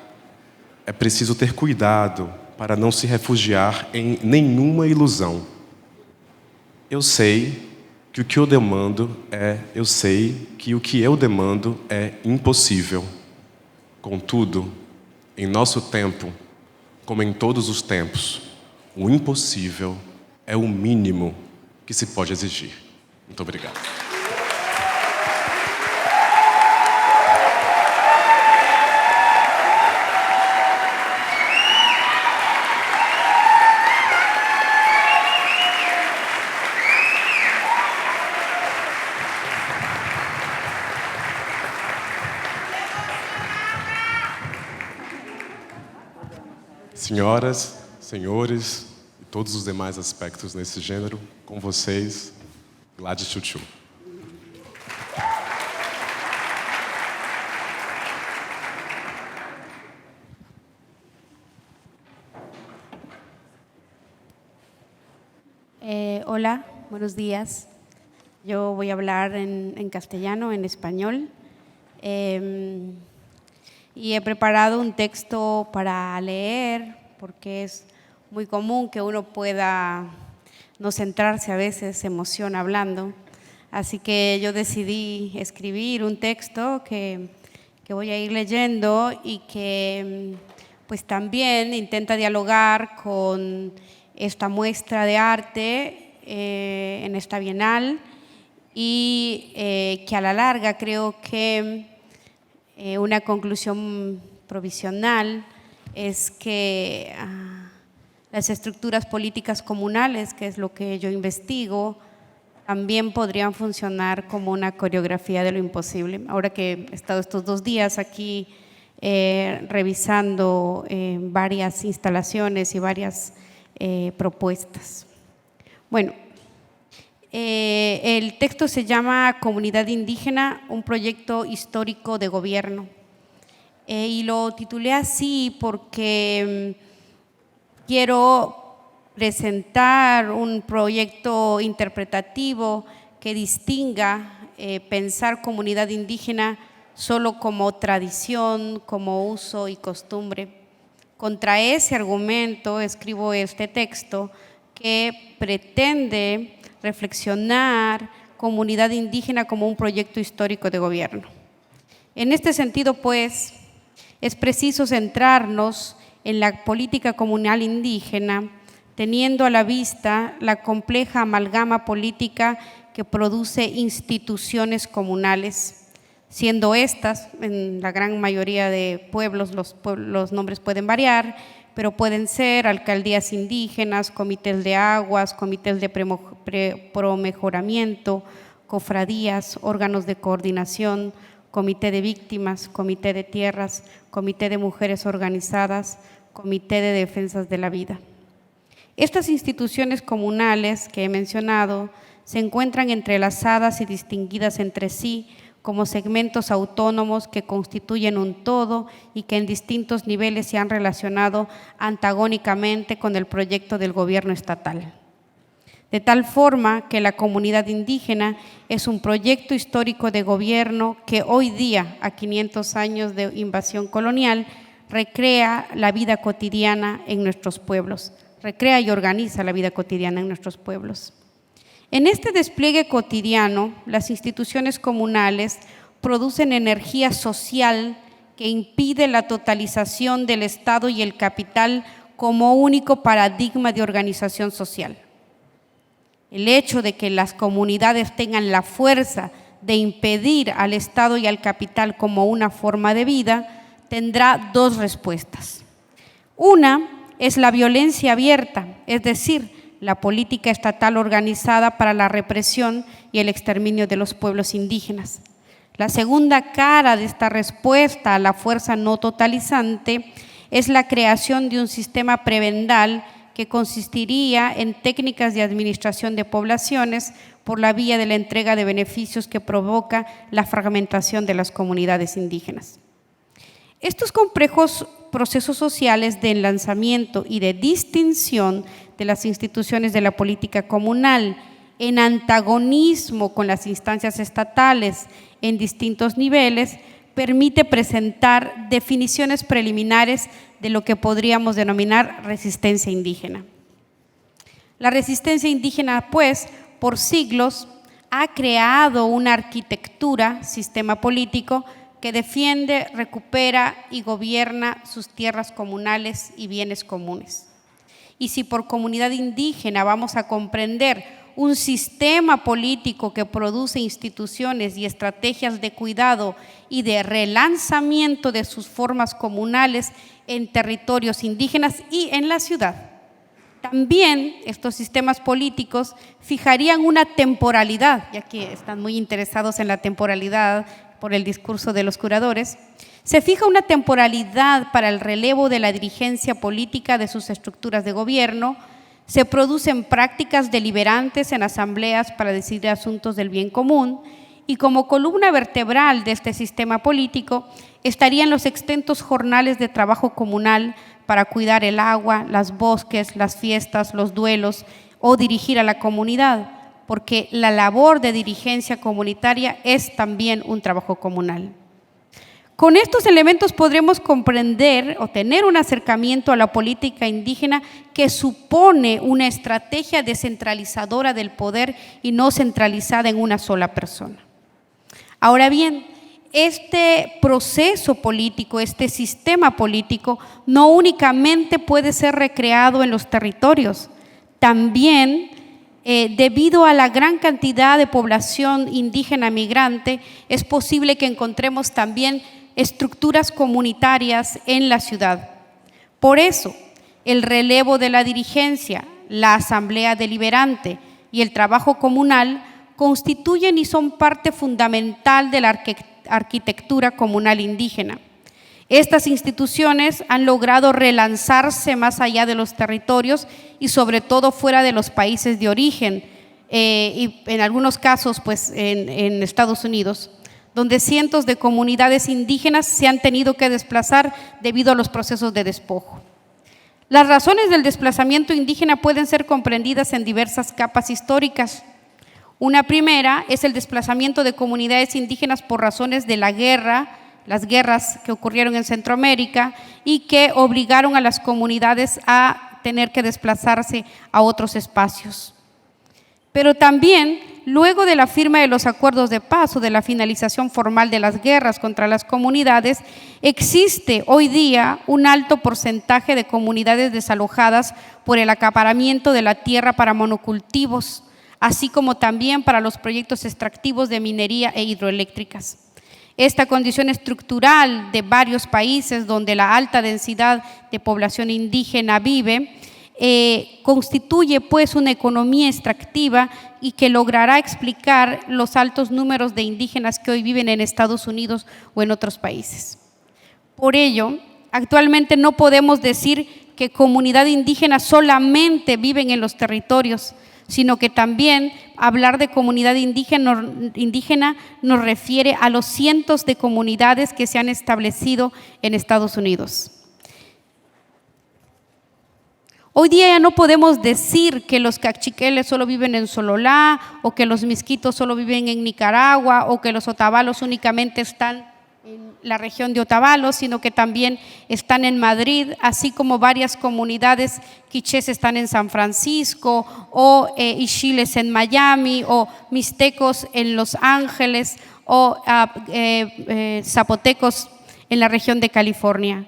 é preciso ter cuidado para não se refugiar em nenhuma ilusão. Eu sei que o que eu demando eu sei que o que eu demando é impossível. Contudo, em nosso tempo, como em todos os tempos, o impossível é o mínimo que se pode exigir. Muito obrigado. Senhoras, senhores e todos os demais aspectos nesse gênero, com vocês, Gladys Chuchu. Hola, buenos días. Yo voy a hablar en castellano, en español. Y he preparado un texto para leer, porque es muy común que uno pueda no centrarse, a veces se emociona hablando. Así que yo decidí escribir un texto que voy a ir leyendo y que pues también intenta dialogar con esta muestra de arte en esta Bienal y que a la larga creo que una conclusión provisional es que las estructuras políticas comunales, que es lo que yo investigo, también podrían funcionar como una coreografía de lo imposible. Ahora que he estado estos 2 días aquí revisando varias instalaciones y varias propuestas. Bueno, el texto se llama Comunidad Indígena, un proyecto histórico de gobierno. Y lo titulé así porque quiero presentar un proyecto interpretativo que distinga pensar comunidad indígena solo como tradición, como uso y costumbre. Contra ese argumento escribo este texto que pretende reflexionar comunidad indígena como un proyecto histórico de gobierno. En este sentido, pues, es preciso centrarnos en la política comunal indígena, teniendo a la vista la compleja amalgama política que produce instituciones comunales, siendo estas, en la gran mayoría de pueblos, los nombres pueden variar, pero pueden ser alcaldías indígenas, comités de aguas, comités de promejoramiento, cofradías, órganos de coordinación, comité de víctimas, comité de tierras, comité de mujeres organizadas, comité de defensas de la vida. Estas instituciones comunales que he mencionado se encuentran entrelazadas y distinguidas entre sí como segmentos autónomos que constituyen un todo y que en distintos niveles se han relacionado antagónicamente con el proyecto del gobierno estatal. De tal forma que la comunidad indígena es un proyecto histórico de gobierno que hoy día, a 500 años de invasión colonial, recrea la vida cotidiana en nuestros pueblos, recrea y organiza la vida cotidiana en nuestros pueblos. En este despliegue cotidiano, las instituciones comunales producen energía social que impide la totalización del Estado y el capital como único paradigma de organización social. El hecho de que las comunidades tengan la fuerza de impedir al Estado y al capital como una forma de vida tendrá 2 respuestas. Una es la violencia abierta, es decir, la política estatal organizada para la represión y el exterminio de los pueblos indígenas. La segunda cara de esta respuesta a la fuerza no totalizante es la creación de un sistema prebendal que consistiría en técnicas de administración de poblaciones por la vía de la entrega de beneficios que provoca la fragmentación de las comunidades indígenas. Estos complejos procesos sociales de enlazamiento y de distinción de las instituciones de la política comunal en antagonismo con las instancias estatales en distintos niveles, permite presentar definiciones preliminares de lo que podríamos denominar resistencia indígena. La resistencia indígena, pues, por siglos ha creado una arquitectura, sistema político, que defiende, recupera y gobierna sus tierras comunales y bienes comunes. Y si por comunidad indígena vamos a comprender un sistema político que produce instituciones y estrategias de cuidado y de relanzamiento de sus formas comunales en territorios indígenas y en la ciudad, también estos sistemas políticos fijarían una temporalidad, ya que están muy interesados en la temporalidad por el discurso de los curadores. Se fija una temporalidad para el relevo de la dirigencia política de sus estructuras de gobierno, se producen prácticas deliberantes en asambleas para decidir asuntos del bien común y como columna vertebral de este sistema político estarían los extensos jornales de trabajo comunal para cuidar el agua, los bosques, las fiestas, los duelos o dirigir a la comunidad, porque la labor de dirigencia comunitaria es también un trabajo comunal. Con estos elementos podremos comprender o tener un acercamiento a la política indígena que supone una estrategia descentralizadora del poder y no centralizada en una sola persona. Ahora bien, este proceso político, este sistema político, no únicamente puede ser recreado en los territorios, también debido a la gran cantidad de población indígena migrante, es posible que encontremos también estructuras comunitarias en la ciudad. Por eso, el relevo de la dirigencia, la asamblea deliberante y el trabajo comunal constituyen y son parte fundamental de la arquitectura comunal indígena. Estas instituciones han logrado relanzarse más allá de los territorios y sobre todo fuera de los países de origen y en algunos casos pues en Estados Unidos, donde cientos de comunidades indígenas se han tenido que desplazar debido a los procesos de despojo. Las razones del desplazamiento indígena pueden ser comprendidas en diversas capas históricas. Una primera es el desplazamiento de comunidades indígenas por razones de la guerra, las guerras que ocurrieron en Centroamérica y que obligaron a las comunidades a tener que desplazarse a otros espacios. Pero también, luego de la firma de los acuerdos de paz o de la finalización formal de las guerras contra las comunidades, existe hoy día un alto porcentaje de comunidades desalojadas por el acaparamiento de la tierra para monocultivos, así como también para los proyectos extractivos de minería e hidroeléctricas. Esta condición estructural de varios países donde la alta densidad de población indígena vive, constituye pues una economía extractiva y que logrará explicar los altos números de indígenas que hoy viven en Estados Unidos o en otros países. Por ello, actualmente no podemos decir que comunidad indígena solamente viven en los territorios, sino que también hablar de comunidad indígena nos refiere a los cientos de comunidades que se han establecido en Estados Unidos. Hoy día ya no podemos decir que los cachiqueles solo viven en Sololá o que los misquitos solo viven en Nicaragua o que los otavalos únicamente están en la región de Otavalos, sino que también están en Madrid, así como varias comunidades quichés están en San Francisco o ixiles en Miami o mixtecos en Los Ángeles o zapotecos en la región de California.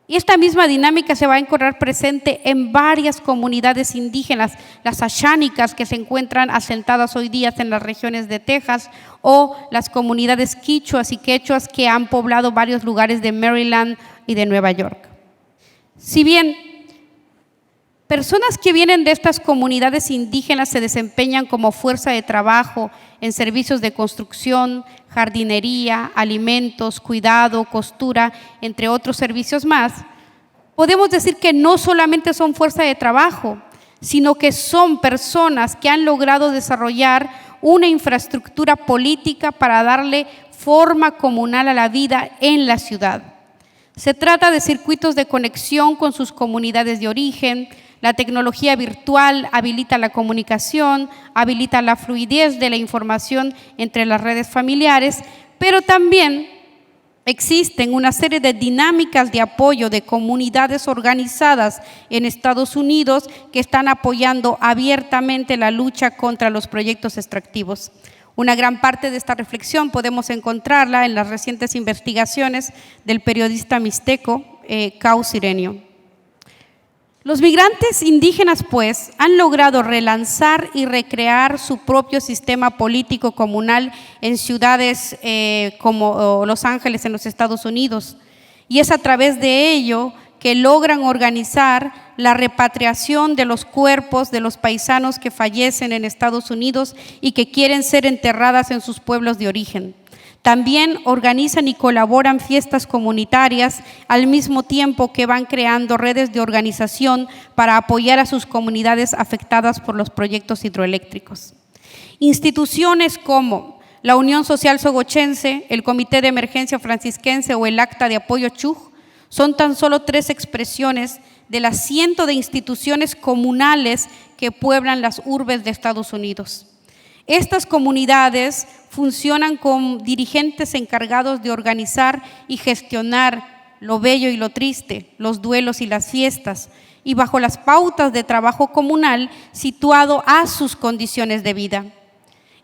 Y esta misma dinámica se va a encontrar presente en varias comunidades indígenas, las ashánicas que se encuentran asentadas hoy día en las regiones de Texas o las comunidades quichuas y quechuas que han poblado varios lugares de Maryland y de Nueva York. Si bien personas que vienen de estas comunidades indígenas se desempeñan como fuerza de trabajo en servicios de construcción, jardinería, alimentos, cuidado, costura, entre otros servicios más, podemos decir que no solamente son fuerza de trabajo, sino que son personas que han logrado desarrollar una infraestructura política para darle forma comunal a la vida en la ciudad. Se trata de circuitos de conexión con sus comunidades de origen. La tecnología virtual habilita la comunicación, habilita la fluidez de la información entre las redes familiares, pero también Existen una serie de dinámicas de apoyo de comunidades organizadas en Estados Unidos que están apoyando abiertamente la lucha contra los proyectos extractivos. Una gran parte de esta reflexión podemos encontrarla en las recientes investigaciones del periodista mixteco Cao Sirenio. Los migrantes indígenas, pues, han logrado relanzar y recrear su propio sistema político comunal en ciudades como Los Ángeles en los Estados Unidos. Y es a través de ello que logran organizar la repatriación de los cuerpos de los paisanos que fallecen en Estados Unidos y que quieren ser enterradas en sus pueblos de origen. También organizan y colaboran fiestas comunitarias al mismo tiempo que van creando redes de organización para apoyar a sus comunidades afectadas por los proyectos hidroeléctricos. Instituciones como la Unión Social Sogochense, el Comité de Emergencia Francisquense o el Acta de Apoyo Chuj son tan solo 3 expresiones de las cientos de instituciones comunales que pueblan las urbes de Estados Unidos. Estas comunidades funcionan con dirigentes encargados de organizar y gestionar lo bello y lo triste, los duelos y las fiestas, y bajo las pautas de trabajo comunal situado a sus condiciones de vida.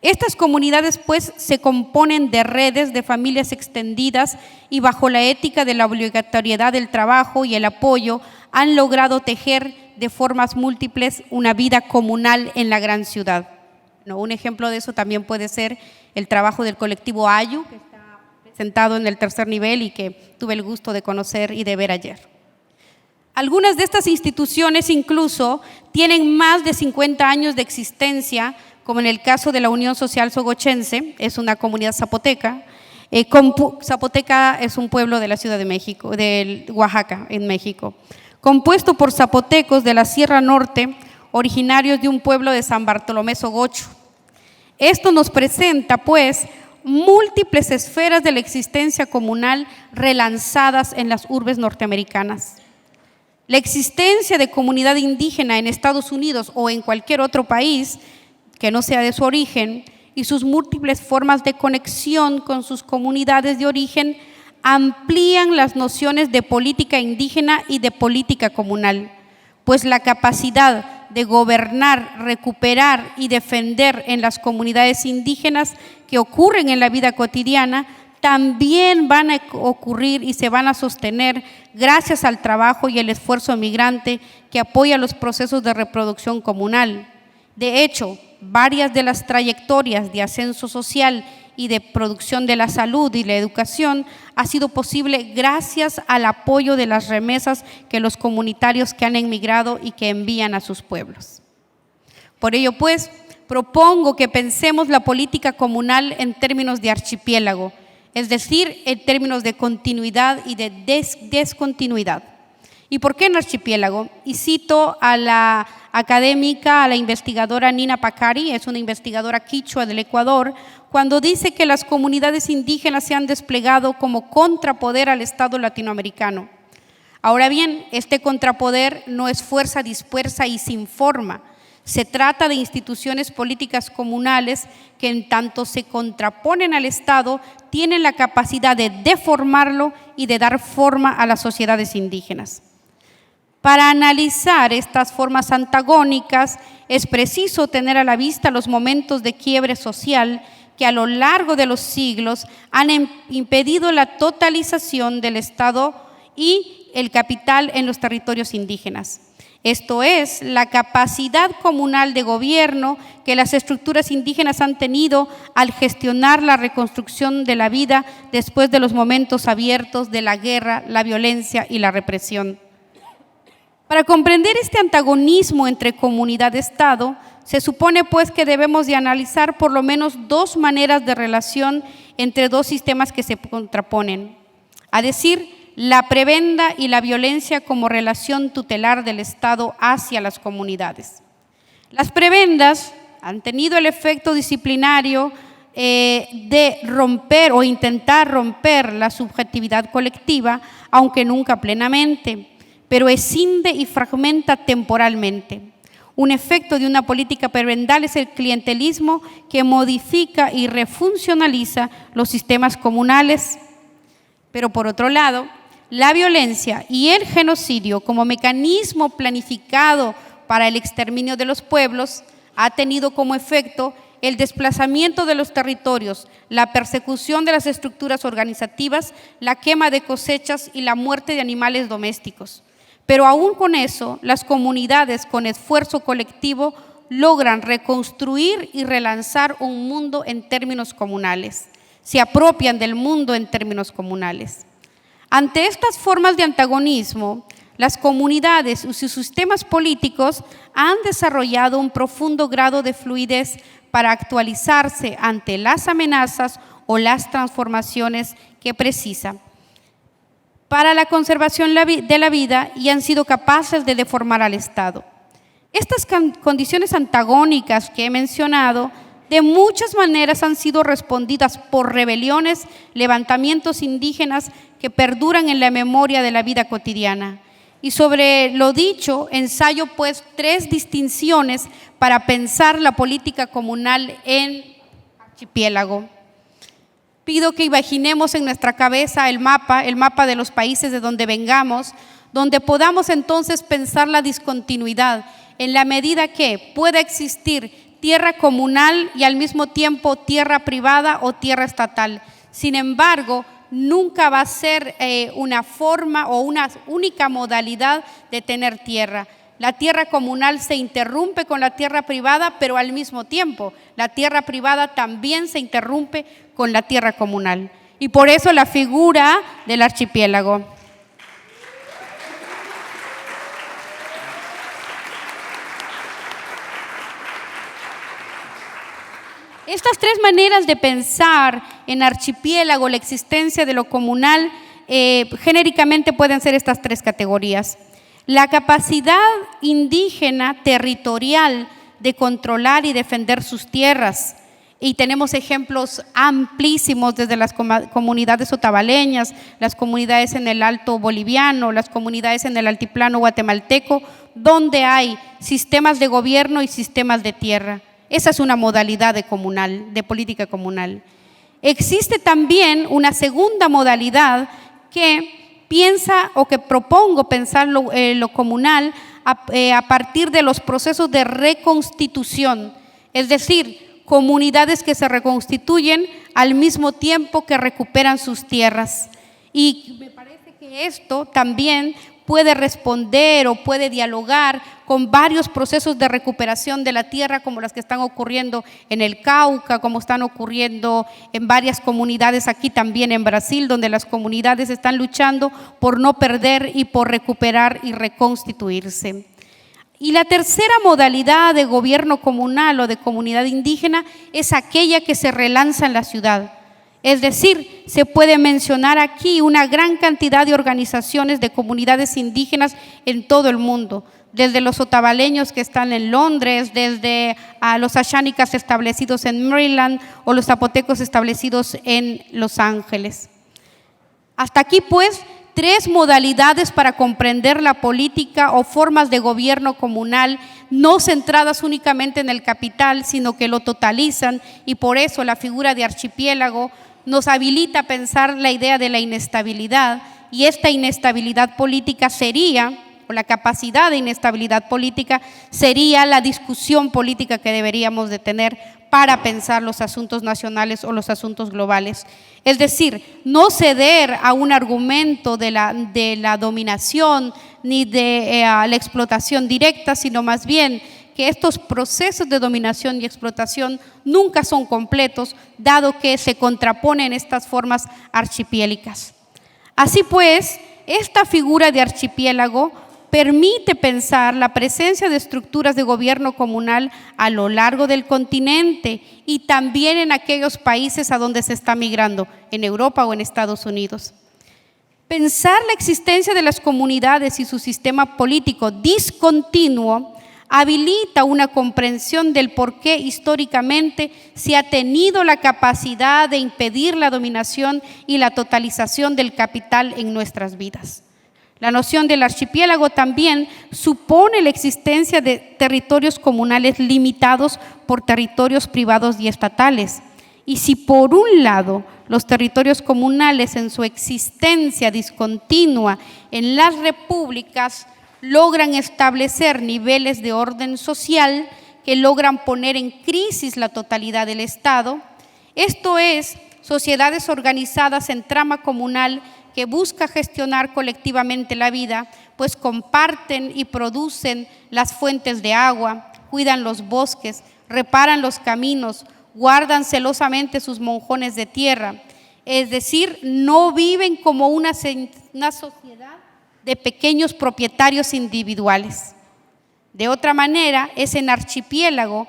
Estas comunidades, pues, se componen de redes de familias extendidas y bajo la ética de la obligatoriedad del trabajo y el apoyo han logrado tejer de formas múltiples una vida comunal en la gran ciudad. Un ejemplo de eso también puede ser el trabajo del colectivo Ayu, que está presentado en el 3er nivel y que tuve el gusto de conocer y de ver ayer. Algunas de estas instituciones incluso tienen más de 50 años de existencia, como en el caso de la Unión Social Sogochense, es una comunidad zapoteca. Zapoteca es un pueblo de la Ciudad de México, de Oaxaca, en México, compuesto por zapotecos de la Sierra Norte, originarios de un pueblo de San Bartolomé Sogocho. Esto nos presenta, pues, múltiples esferas de la existencia comunal relanzadas en las urbes norteamericanas. La existencia de comunidad indígena en Estados Unidos o en cualquier otro país que no sea de su origen y sus múltiples formas de conexión con sus comunidades de origen amplían las nociones de política indígena y de política comunal, pues la capacidad de gobernar, recuperar y defender en las comunidades indígenas que ocurren en la vida cotidiana también van a ocurrir y se van a sostener gracias al trabajo y el esfuerzo migrante que apoya los procesos de reproducción comunal. De hecho, varias de las trayectorias de ascenso social y de producción de la salud y la educación ha sido posible gracias al apoyo de las remesas que los comunitarios que han emigrado y que envían a sus pueblos. Por ello, pues, propongo que pensemos la política comunal en términos de archipiélago, es decir, en términos de continuidad y de descontinuidad. ¿Y por qué en archipiélago? Y cito a la académica, a la investigadora Nina Pacari, es una investigadora quichua del Ecuador, cuando dice que las comunidades indígenas se han desplegado como contrapoder al Estado latinoamericano. Ahora bien, este contrapoder no es fuerza dispersa y sin forma. Se trata de instituciones políticas comunales que en tanto se contraponen al Estado, tienen la capacidad de deformarlo y de dar forma a las sociedades indígenas. Para analizar estas formas antagónicas es preciso tener a la vista los momentos de quiebre social que a lo largo de los siglos han impedido la totalización del Estado y el capital en los territorios indígenas. Esto es, la capacidad comunal de gobierno que las estructuras indígenas han tenido al gestionar la reconstrucción de la vida después de los momentos abiertos de la guerra, la violencia y la represión. Para comprender este antagonismo entre comunidad y Estado, se supone pues que debemos de analizar por lo menos 2 maneras de relación entre 2 sistemas que se contraponen, a decir, la prebenda y la violencia como relación tutelar del Estado hacia las comunidades. Las prebendas han tenido el efecto disciplinario de romper o intentar romper la subjetividad colectiva, aunque nunca plenamente, pero escinde y fragmenta temporalmente. Un efecto de una política prebendal es el clientelismo que modifica y refuncionaliza los sistemas comunales. Pero por otro lado, la violencia y el genocidio como mecanismo planificado para el exterminio de los pueblos ha tenido como efecto el desplazamiento de los territorios, la persecución de las estructuras organizativas, la quema de cosechas y la muerte de animales domésticos. Pero aún con eso, las comunidades con esfuerzo colectivo logran reconstruir y relanzar un mundo en términos comunales. Se apropian del mundo en términos comunales. Ante estas formas de antagonismo, las comunidades y sus sistemas políticos han desarrollado un profundo grado de fluidez para actualizarse ante las amenazas o las transformaciones que precisan para la conservación de la vida y han sido capaces de deformar al Estado. Estas condiciones antagónicas que he mencionado de muchas maneras han sido respondidas por rebeliones, levantamientos indígenas que perduran en la memoria de la vida cotidiana. Y sobre lo dicho, ensayo pues 3 distinciones para pensar la política comunal en archipiélago. Pido que imaginemos en nuestra cabeza el mapa de los países de donde vengamos, donde podamos entonces pensar la discontinuidad en la medida que pueda existir tierra comunal y al mismo tiempo tierra privada o tierra estatal. Sin embargo, nunca va a ser una forma o una única modalidad de tener tierra. La tierra comunal se interrumpe con la tierra privada, pero al mismo tiempo la tierra privada también se interrumpe con la tierra comunal. Y por eso la figura del archipiélago. Estas 3 maneras de pensar en archipiélago, la existencia de lo comunal, genéricamente pueden ser estas 3 categorías. La capacidad indígena territorial de controlar y defender sus tierras. Y tenemos ejemplos amplísimos desde las comunidades otavaleñas, las comunidades en el Alto Boliviano, las comunidades en el Altiplano guatemalteco, donde hay sistemas de gobierno y sistemas de tierra. Esa es una modalidad de política comunal. Existe también una segunda modalidad que piensa o que propongo pensar lo comunal a partir de los procesos de reconstitución, es decir, comunidades que se reconstituyen al mismo tiempo que recuperan sus tierras. Y me parece que esto también puede responder o puede dialogar con varios procesos de recuperación de la tierra como las que están ocurriendo en el Cauca, como están ocurriendo en varias comunidades aquí también en Brasil, donde las comunidades están luchando por no perder y por recuperar y reconstituirse. Y la tercera modalidad de gobierno comunal o de comunidad indígena es aquella que se relanza en la ciudad. Es decir, se puede mencionar aquí una gran cantidad de organizaciones de comunidades indígenas en todo el mundo, desde los otavaleños que están en Londres, desde los ashánicas establecidos en Maryland o los zapotecos establecidos en Los Ángeles. Hasta aquí pues 3 modalidades para comprender la política o formas de gobierno comunal, no centradas únicamente en el capital, sino que lo totalizan, y por eso la figura de archipiélago nos habilita a pensar la idea de la inestabilidad, y esta inestabilidad política sería, o la capacidad de inestabilidad política sería la discusión política que deberíamos de tener para pensar los asuntos nacionales o los asuntos globales. Es decir, no ceder a un argumento de la dominación ni de la explotación directa, sino más bien que estos procesos de dominación y explotación nunca son completos, dado que se contraponen estas formas archipiélicas. Así pues, esta figura de archipiélago permite pensar la presencia de estructuras de gobierno comunal a lo largo del continente y también en aquellos países a donde se está migrando, en Europa o en Estados Unidos. Pensar la existencia de las comunidades y su sistema político discontinuo habilita una comprensión del por qué históricamente se ha tenido la capacidad de impedir la dominación y la totalización del capital en nuestras vidas. La noción del archipiélago también supone la existencia de territorios comunales limitados por territorios privados y estatales. Y si por un lado los territorios comunales en su existencia discontinua en las repúblicas logran establecer niveles de orden social que logran poner en crisis la totalidad del Estado, esto es, sociedades organizadas en trama comunal que busca gestionar colectivamente la vida, pues comparten y producen las fuentes de agua, cuidan los bosques, reparan los caminos, guardan celosamente sus monjones de tierra, es decir, no viven como una sociedad de pequeños propietarios individuales. De otra manera, es en archipiélago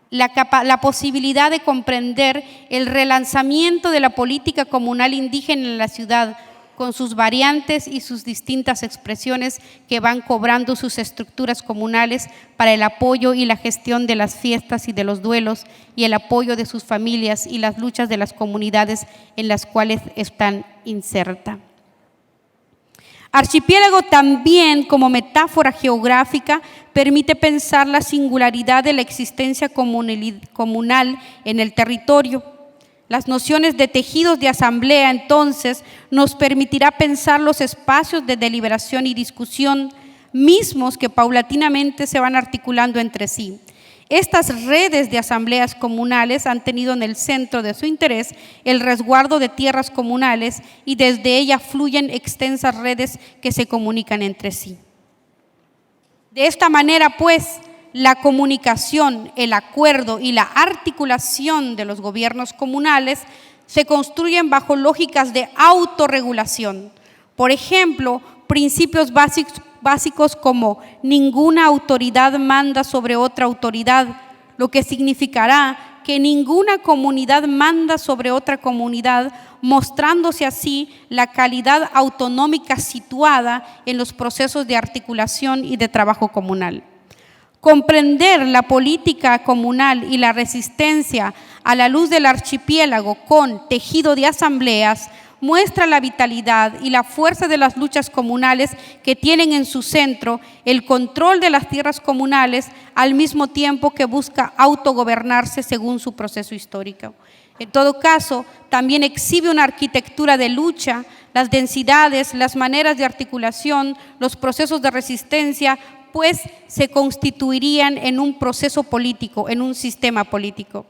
la posibilidad de comprender el relanzamiento de la política comunal indígena en la ciudad, con sus variantes y sus distintas expresiones que van cobrando sus estructuras comunales para el apoyo y la gestión de las fiestas y de los duelos y el apoyo de sus familias y las luchas de las comunidades en las cuales están insertas. Archipiélago también, como metáfora geográfica, permite pensar la singularidad de la existencia comunal en el territorio. Las nociones de tejidos de asamblea, entonces, nos permitirá pensar los espacios de deliberación y discusión mismos que paulatinamente se van articulando entre sí. Estas redes de asambleas comunales han tenido en el centro de su interés el resguardo de tierras comunales y desde ellas fluyen extensas redes que se comunican entre sí. De esta manera, pues, la comunicación, el acuerdo y la articulación de los gobiernos comunales se construyen bajo lógicas de autorregulación. Por ejemplo, principios básicos como ninguna autoridad manda sobre otra autoridad, lo que significará que ninguna comunidad manda sobre otra comunidad, mostrándose así la calidad autonómica situada en los procesos de articulación y de trabajo comunal. Comprender la política comunal y la resistencia a la luz del archipiélago con tejido de asambleas muestra la vitalidad y la fuerza de las luchas comunales que tienen en su centro el control de las tierras comunales al mismo tiempo que busca autogobernarse según su proceso histórico. En todo caso, también exhibe una arquitectura de lucha, las densidades, las maneras de articulación, los procesos de resistencia, pues se constituirían en un proceso político, en un sistema político.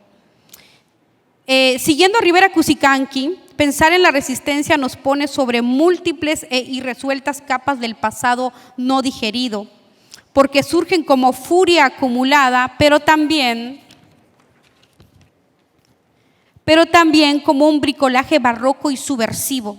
Siguiendo a Rivera Cusicanqui, pensar en la resistencia nos pone sobre múltiples e irresueltas capas del pasado no digerido, porque surgen como furia acumulada, pero también como un bricolaje barroco y subversivo.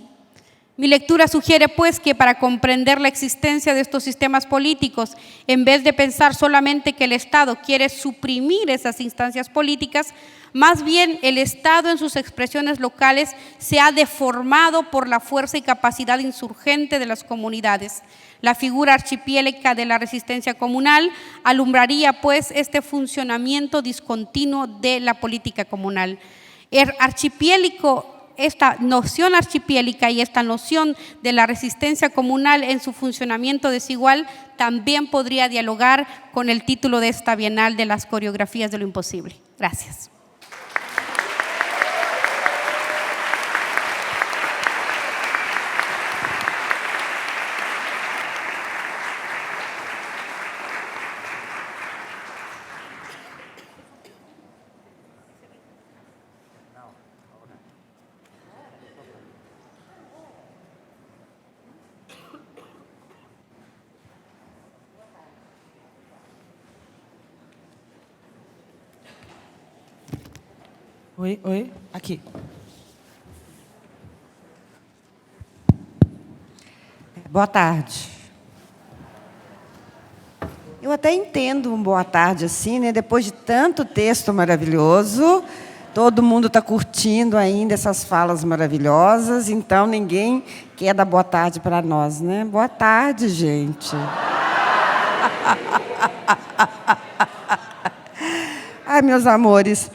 Mi lectura sugiere, pues, que para comprender la existencia de estos sistemas políticos, en vez de pensar solamente que el Estado quiere suprimir esas instancias políticas, más bien el Estado en sus expresiones locales se ha deformado por la fuerza y capacidad insurgente de las comunidades. La figura archipiélica de la resistencia comunal alumbraría, pues, este funcionamiento discontinuo de la política comunal. El archipiélico, esta noción archipiélica y esta noción de la resistencia comunal en su funcionamiento desigual también podría dialogar con el título de esta Bienal de las coreografías de lo imposible. Gracias. Oi, aqui. Boa tarde. Eu até entendo um boa tarde assim, né? Depois de tanto texto maravilhoso, todo mundo está curtindo ainda essas falas maravilhosas, então ninguém quer dar boa tarde para nós, né? Boa tarde, gente. Ai, meus amores,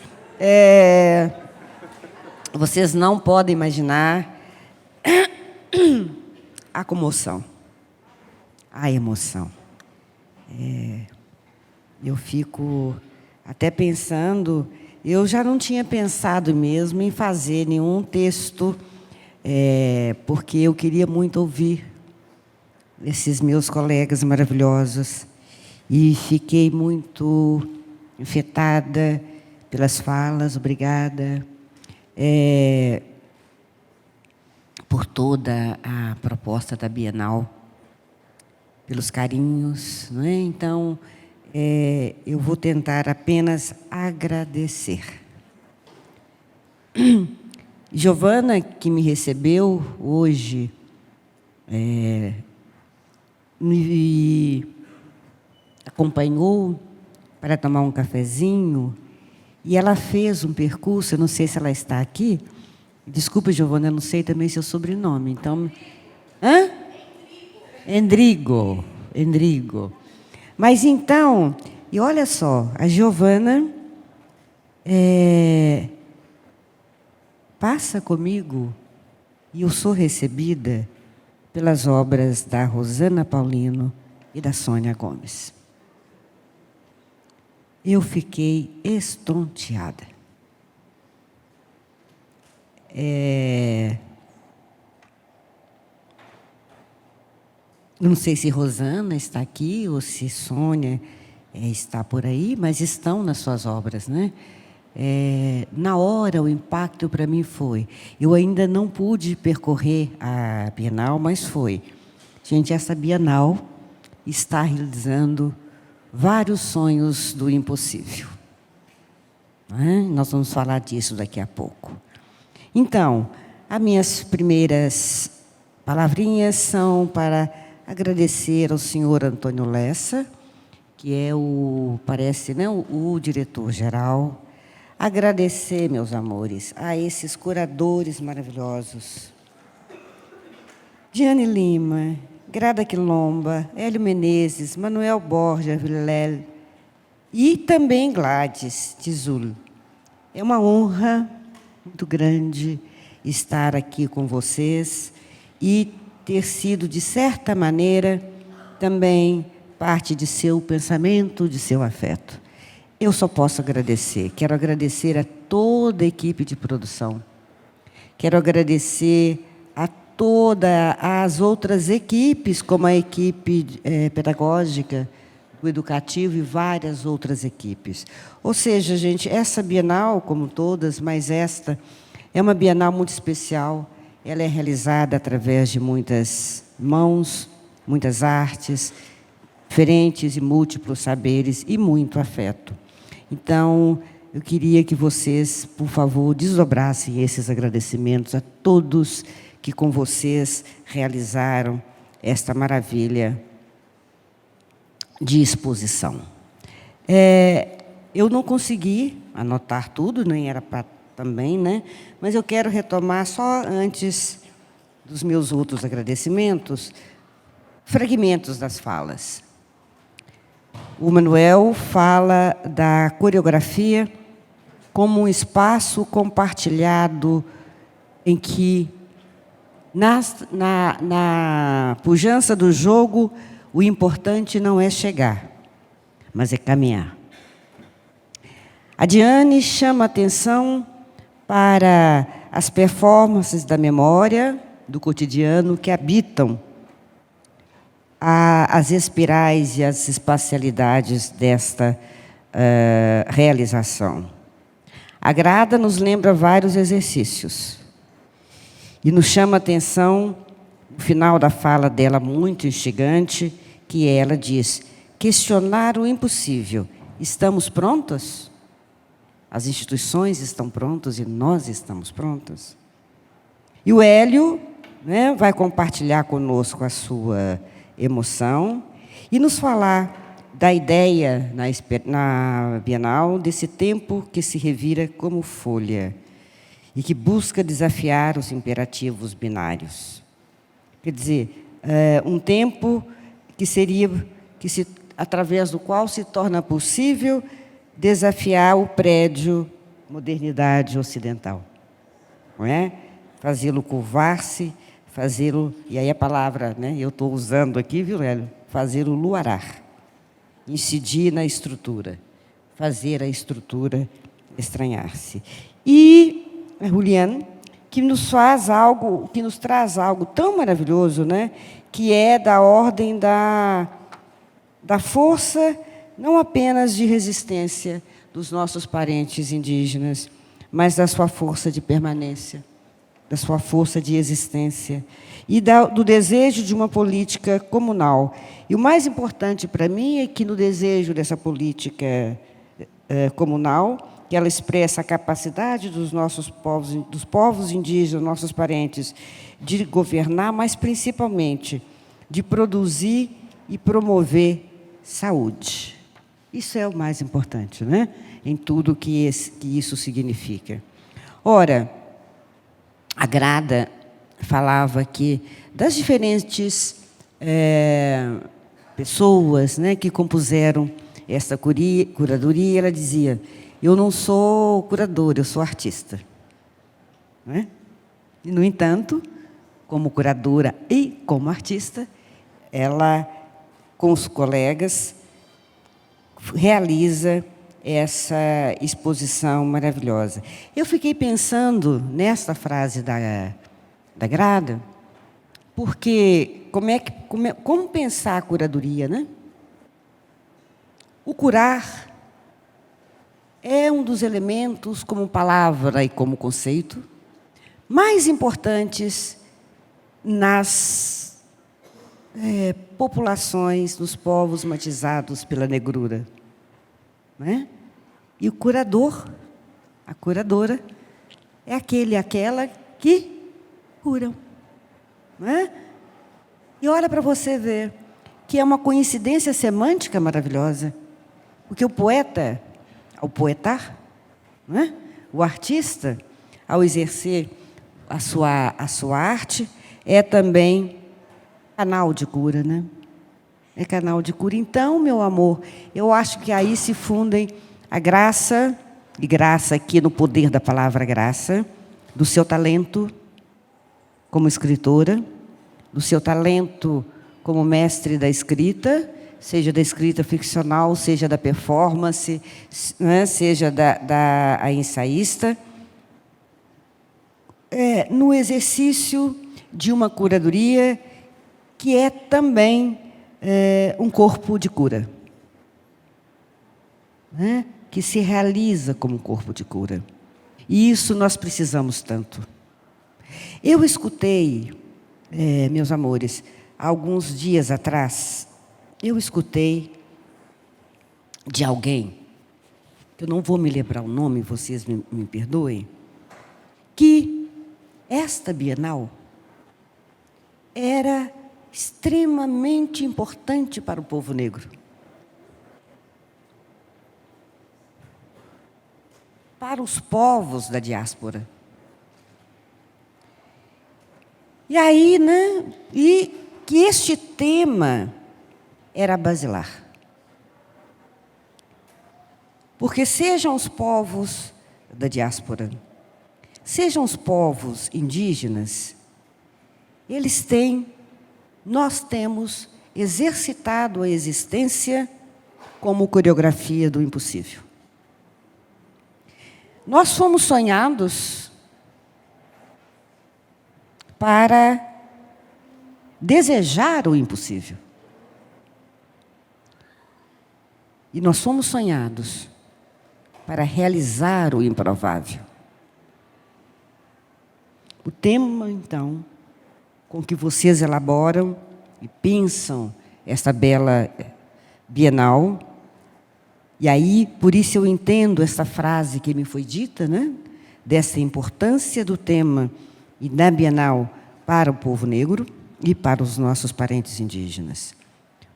vocês não podem imaginar a comoção, a emoção. Eu fico até pensando, eu já não tinha pensado mesmo em fazer nenhum texto, porque eu queria muito ouvir esses meus colegas maravilhosos. E fiquei muito afetada pelas falas, obrigada, por toda a proposta da Bienal, pelos carinhos, não é? Então, eu vou tentar apenas agradecer. Giovana, que me recebeu hoje, me acompanhou para tomar um cafezinho, e ela fez um percurso, eu não sei se ela está aqui. Desculpa, Giovana, eu não sei também seu sobrenome. Então, Endrigo. Mas então, e olha só, a Giovana passa comigo e eu sou recebida pelas obras da Rosana Paulino e da Sônia Gomes. Eu fiquei estonteada. Não sei se Rosana está aqui ou se Sônia está por aí, mas estão nas suas obras, né? Na hora, o impacto para mim foi... Eu ainda não pude percorrer a Bienal, mas foi. Gente, essa Bienal está realizando vários sonhos do impossível. Nós vamos falar disso daqui a pouco. Então, as minhas primeiras palavrinhas são para agradecer ao senhor Antônio Lessa, que é parece, né, o diretor-geral. Agradecer, meus amores, a esses curadores maravilhosos. Diane Lima, Grada Quilomba, Hélio Menezes, Manuel Borja Vilela e também Gladys Tizul. É uma honra muito grande estar aqui com vocês e ter sido, de certa maneira, também parte de seu pensamento, de seu afeto. Eu só posso agradecer. Quero agradecer a toda a equipe de produção. Quero agradecer a todas as outras equipes, como a equipe pedagógica, do educativo e várias outras equipes. Ou seja, gente, essa Bienal, como todas, mas esta, é uma Bienal muito especial. Ela é realizada através de muitas mãos, muitas artes, diferentes e múltiplos saberes e muito afeto. Então, eu queria que vocês, por favor, desdobrassem esses agradecimentos a todos que com vocês realizaram esta maravilha de exposição. Eu não consegui anotar tudo, nem era para também, né? Mas eu quero retomar só antes dos meus outros agradecimentos, fragmentos das falas. O Manuel fala da coreografia como um espaço compartilhado em que, na pujança do jogo, o importante não é chegar, mas é caminhar. A Diane chama a atenção para as performances da memória, do cotidiano, que habitam as espirais e as espacialidades desta realização. A Grada nos lembra vários exercícios e nos chama a atenção, no final da fala dela, muito instigante, que ela diz: questionar o impossível. Estamos prontos? As instituições estão prontas e nós estamos prontos? E o Hélio, né, vai compartilhar conosco a sua emoção e nos falar da ideia na Bienal desse tempo que se revira como folha e que busca desafiar os imperativos binários. Quer dizer, um tempo através do qual se torna possível desafiar o prédio modernidade ocidental, não é? Fazê-lo curvar-se, fazê-lo, e aí a palavra, né, eu estou usando aqui, viu, Hélio? Fazê-lo luarar, incidir na estrutura, fazer a estrutura estranhar-se. E a Juliane, que nos traz algo tão maravilhoso, né? Que é da ordem da força, não apenas de resistência dos nossos parentes indígenas, mas da sua força de permanência, da sua força de existência e do desejo de uma política comunal. E o mais importante para mim é que, no desejo dessa política comunal, que ela expressa a capacidade dos nossos povos, dos povos indígenas, nossos parentes, de governar, mas principalmente de produzir e promover saúde. Isso é o mais importante, né? Em tudo que isso significa. Ora, a Grada falava aqui das diferentes pessoas, né, que compuseram essa curadoria. Ela dizia: eu não sou curadora, eu sou artista. Não é? E, no entanto, como curadora e como artista, ela, com os colegas, realiza essa exposição maravilhosa. Eu fiquei pensando nesta frase da Grada, porque como pensar a curadoria, né? O curar é um dos elementos, como palavra e como conceito, mais importantes nas populações, nos povos matizados pela negrura. Né? E o curador, a curadora, é aquela que curam. Né? E olha para você ver que é uma coincidência semântica maravilhosa, porque o poeta, ao poetar, né? O artista, ao exercer a sua arte, é também canal de cura, né? É canal de cura. Então, meu amor, eu acho que aí se fundem a graça, e graça aqui no poder da palavra graça, do seu talento como escritora, do seu talento como mestre da escrita, seja da escrita ficcional, seja da performance, né, seja da ensaísta, no exercício de uma curadoria que é também um corpo de cura, né, que se realiza como um corpo de cura. E isso nós precisamos tanto. Eu escutei, meus amores, alguns dias atrás, eu escutei de alguém, que eu não vou me lembrar o nome, vocês me perdoem, que esta Bienal era extremamente importante para o povo negro. Para os povos da diáspora. E aí, né? E que este tema era basilar. Porque sejam os povos da diáspora, sejam os povos indígenas, nós temos exercitado a existência como coreografia do impossível. Nós fomos sonhados para desejar o impossível. E nós fomos sonhados para realizar o improvável. O tema, então, com que vocês elaboram e pensam esta bela Bienal, e aí, por isso eu entendo essa frase que me foi dita, né? Dessa importância do tema e da Bienal para o povo negro e para os nossos parentes indígenas.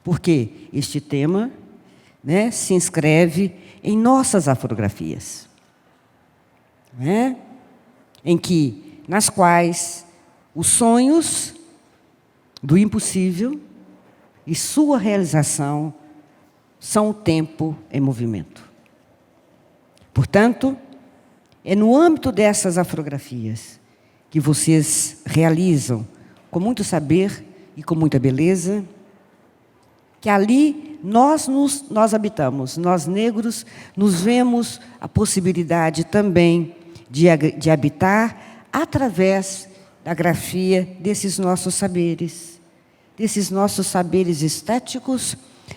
Porque este tema, né, se inscreve em nossas afrografias, né? Nas quais os sonhos do impossível e sua realização são o tempo em movimento. Portanto, é no âmbito dessas afrografias que vocês realizam com muito saber e com muita beleza, que ali nós habitamos, nós negros, nos vemos a possibilidade também de habitar através da grafia desses nossos saberes estéticos,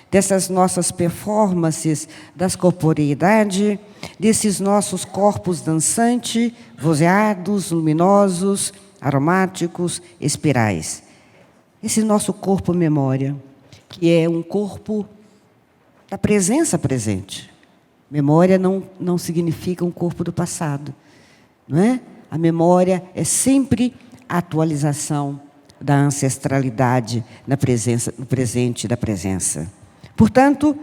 dessas nossas performances das corporeidade, desses nossos corpos dançantes, vozeados, luminosos, aromáticos, espirais. Esse nosso corpo memória, que é um corpo da presença presente. Memória não significa um corpo do passado, não é? A memória é sempre a atualização da ancestralidade no presente da presença. Portanto,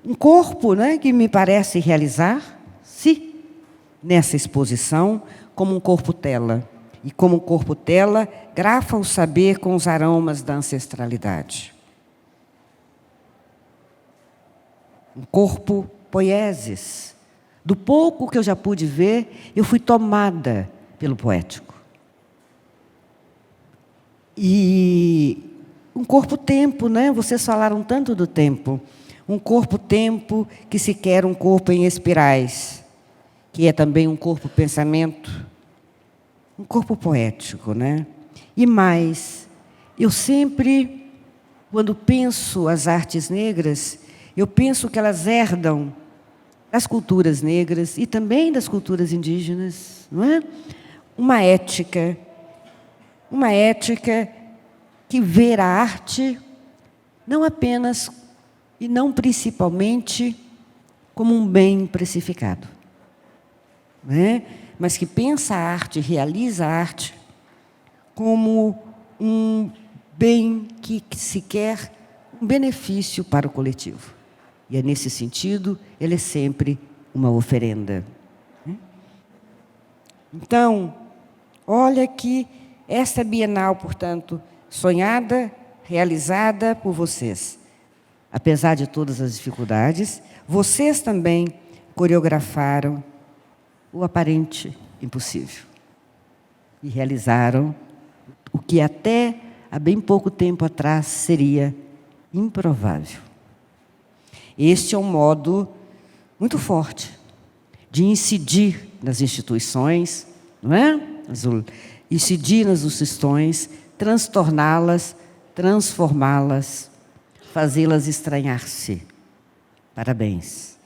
um corpo, né, que me parece realizar-se nessa exposição como um corpo tela. E como um corpo tela, grafa o saber com os aromas da ancestralidade. Um corpo poieses. Do pouco que eu já pude ver, eu fui tomada pelo poético. E um corpo-tempo, né? Vocês falaram tanto do tempo. Um corpo-tempo que se quer um corpo em espirais, que é também um corpo-pensamento, um corpo poético, né? E mais, eu sempre, quando penso as artes negras, eu penso que elas herdam das culturas negras e também das culturas indígenas, não é? Uma ética que vê a arte não apenas e não principalmente como um bem precificado, não é? Mas que pensa a arte, realiza a arte como um bem que se quer um benefício para o coletivo. E é nesse sentido, ele é sempre uma oferenda. Então, olha que essa Bienal, portanto, sonhada, realizada por vocês. Apesar de todas as dificuldades, vocês também coreografaram o aparente impossível. E realizaram o que até há bem pouco tempo atrás seria improvável. Este é um modo muito forte de incidir nas instituições, não é? Incidir nas instituições, transtorná-las, transformá-las, fazê-las estranhar-se. Parabéns.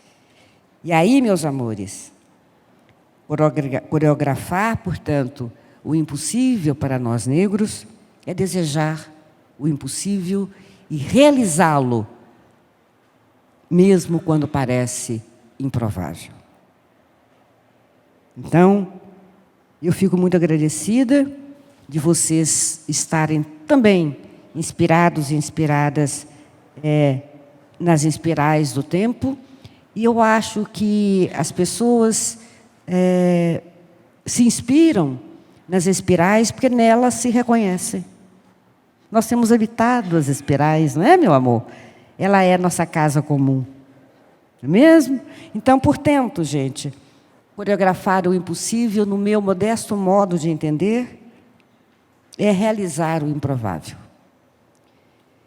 E aí, meus amores, coreografar, portanto, o impossível para nós negros é desejar o impossível e realizá-lo, mesmo quando parece improvável. Então, eu fico muito agradecida de vocês estarem também inspirados e inspiradas nas espirais do tempo, e eu acho que as pessoas se inspiram nas espirais porque nelas se reconhecem. Nós temos habitado as espirais, não é, meu amor? Ela é nossa casa comum, não é mesmo? Então, portanto, gente, coreografar o impossível, no meu modesto modo de entender, é realizar o improvável.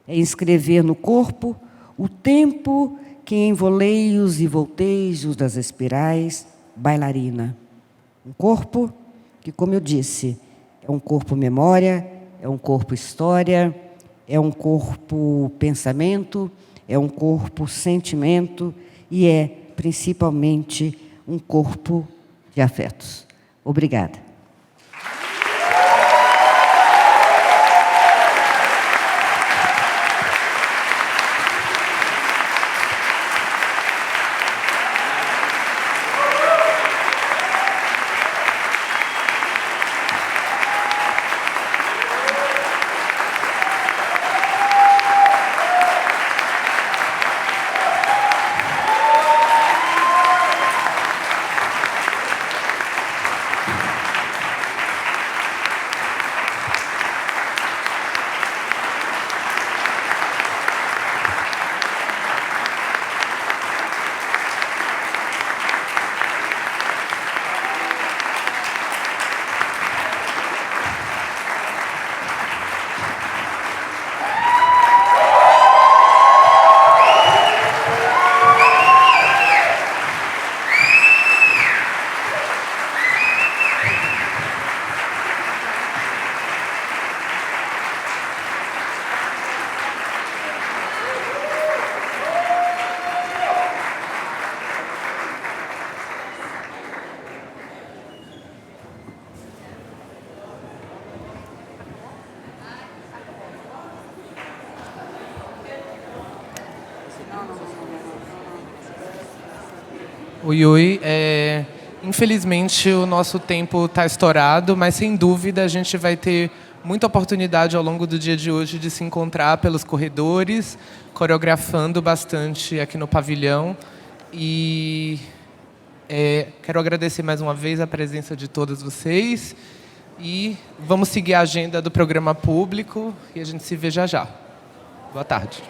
É inscrever no corpo o tempo que em voleios e voltejos das espirais, bailarina. Um corpo que, como eu disse, é um corpo memória, é um corpo história, é um corpo pensamento, é um corpo sentimento e é, principalmente, um corpo de afetos. Obrigada. Oi. Infelizmente, o nosso tempo está estourado, mas sem dúvida a gente vai ter muita oportunidade ao longo do dia de hoje de se encontrar pelos corredores, coreografando bastante aqui no pavilhão. E quero agradecer mais uma vez a presença de todos vocês. E vamos seguir a agenda do programa público e a gente se vê já já. Boa tarde.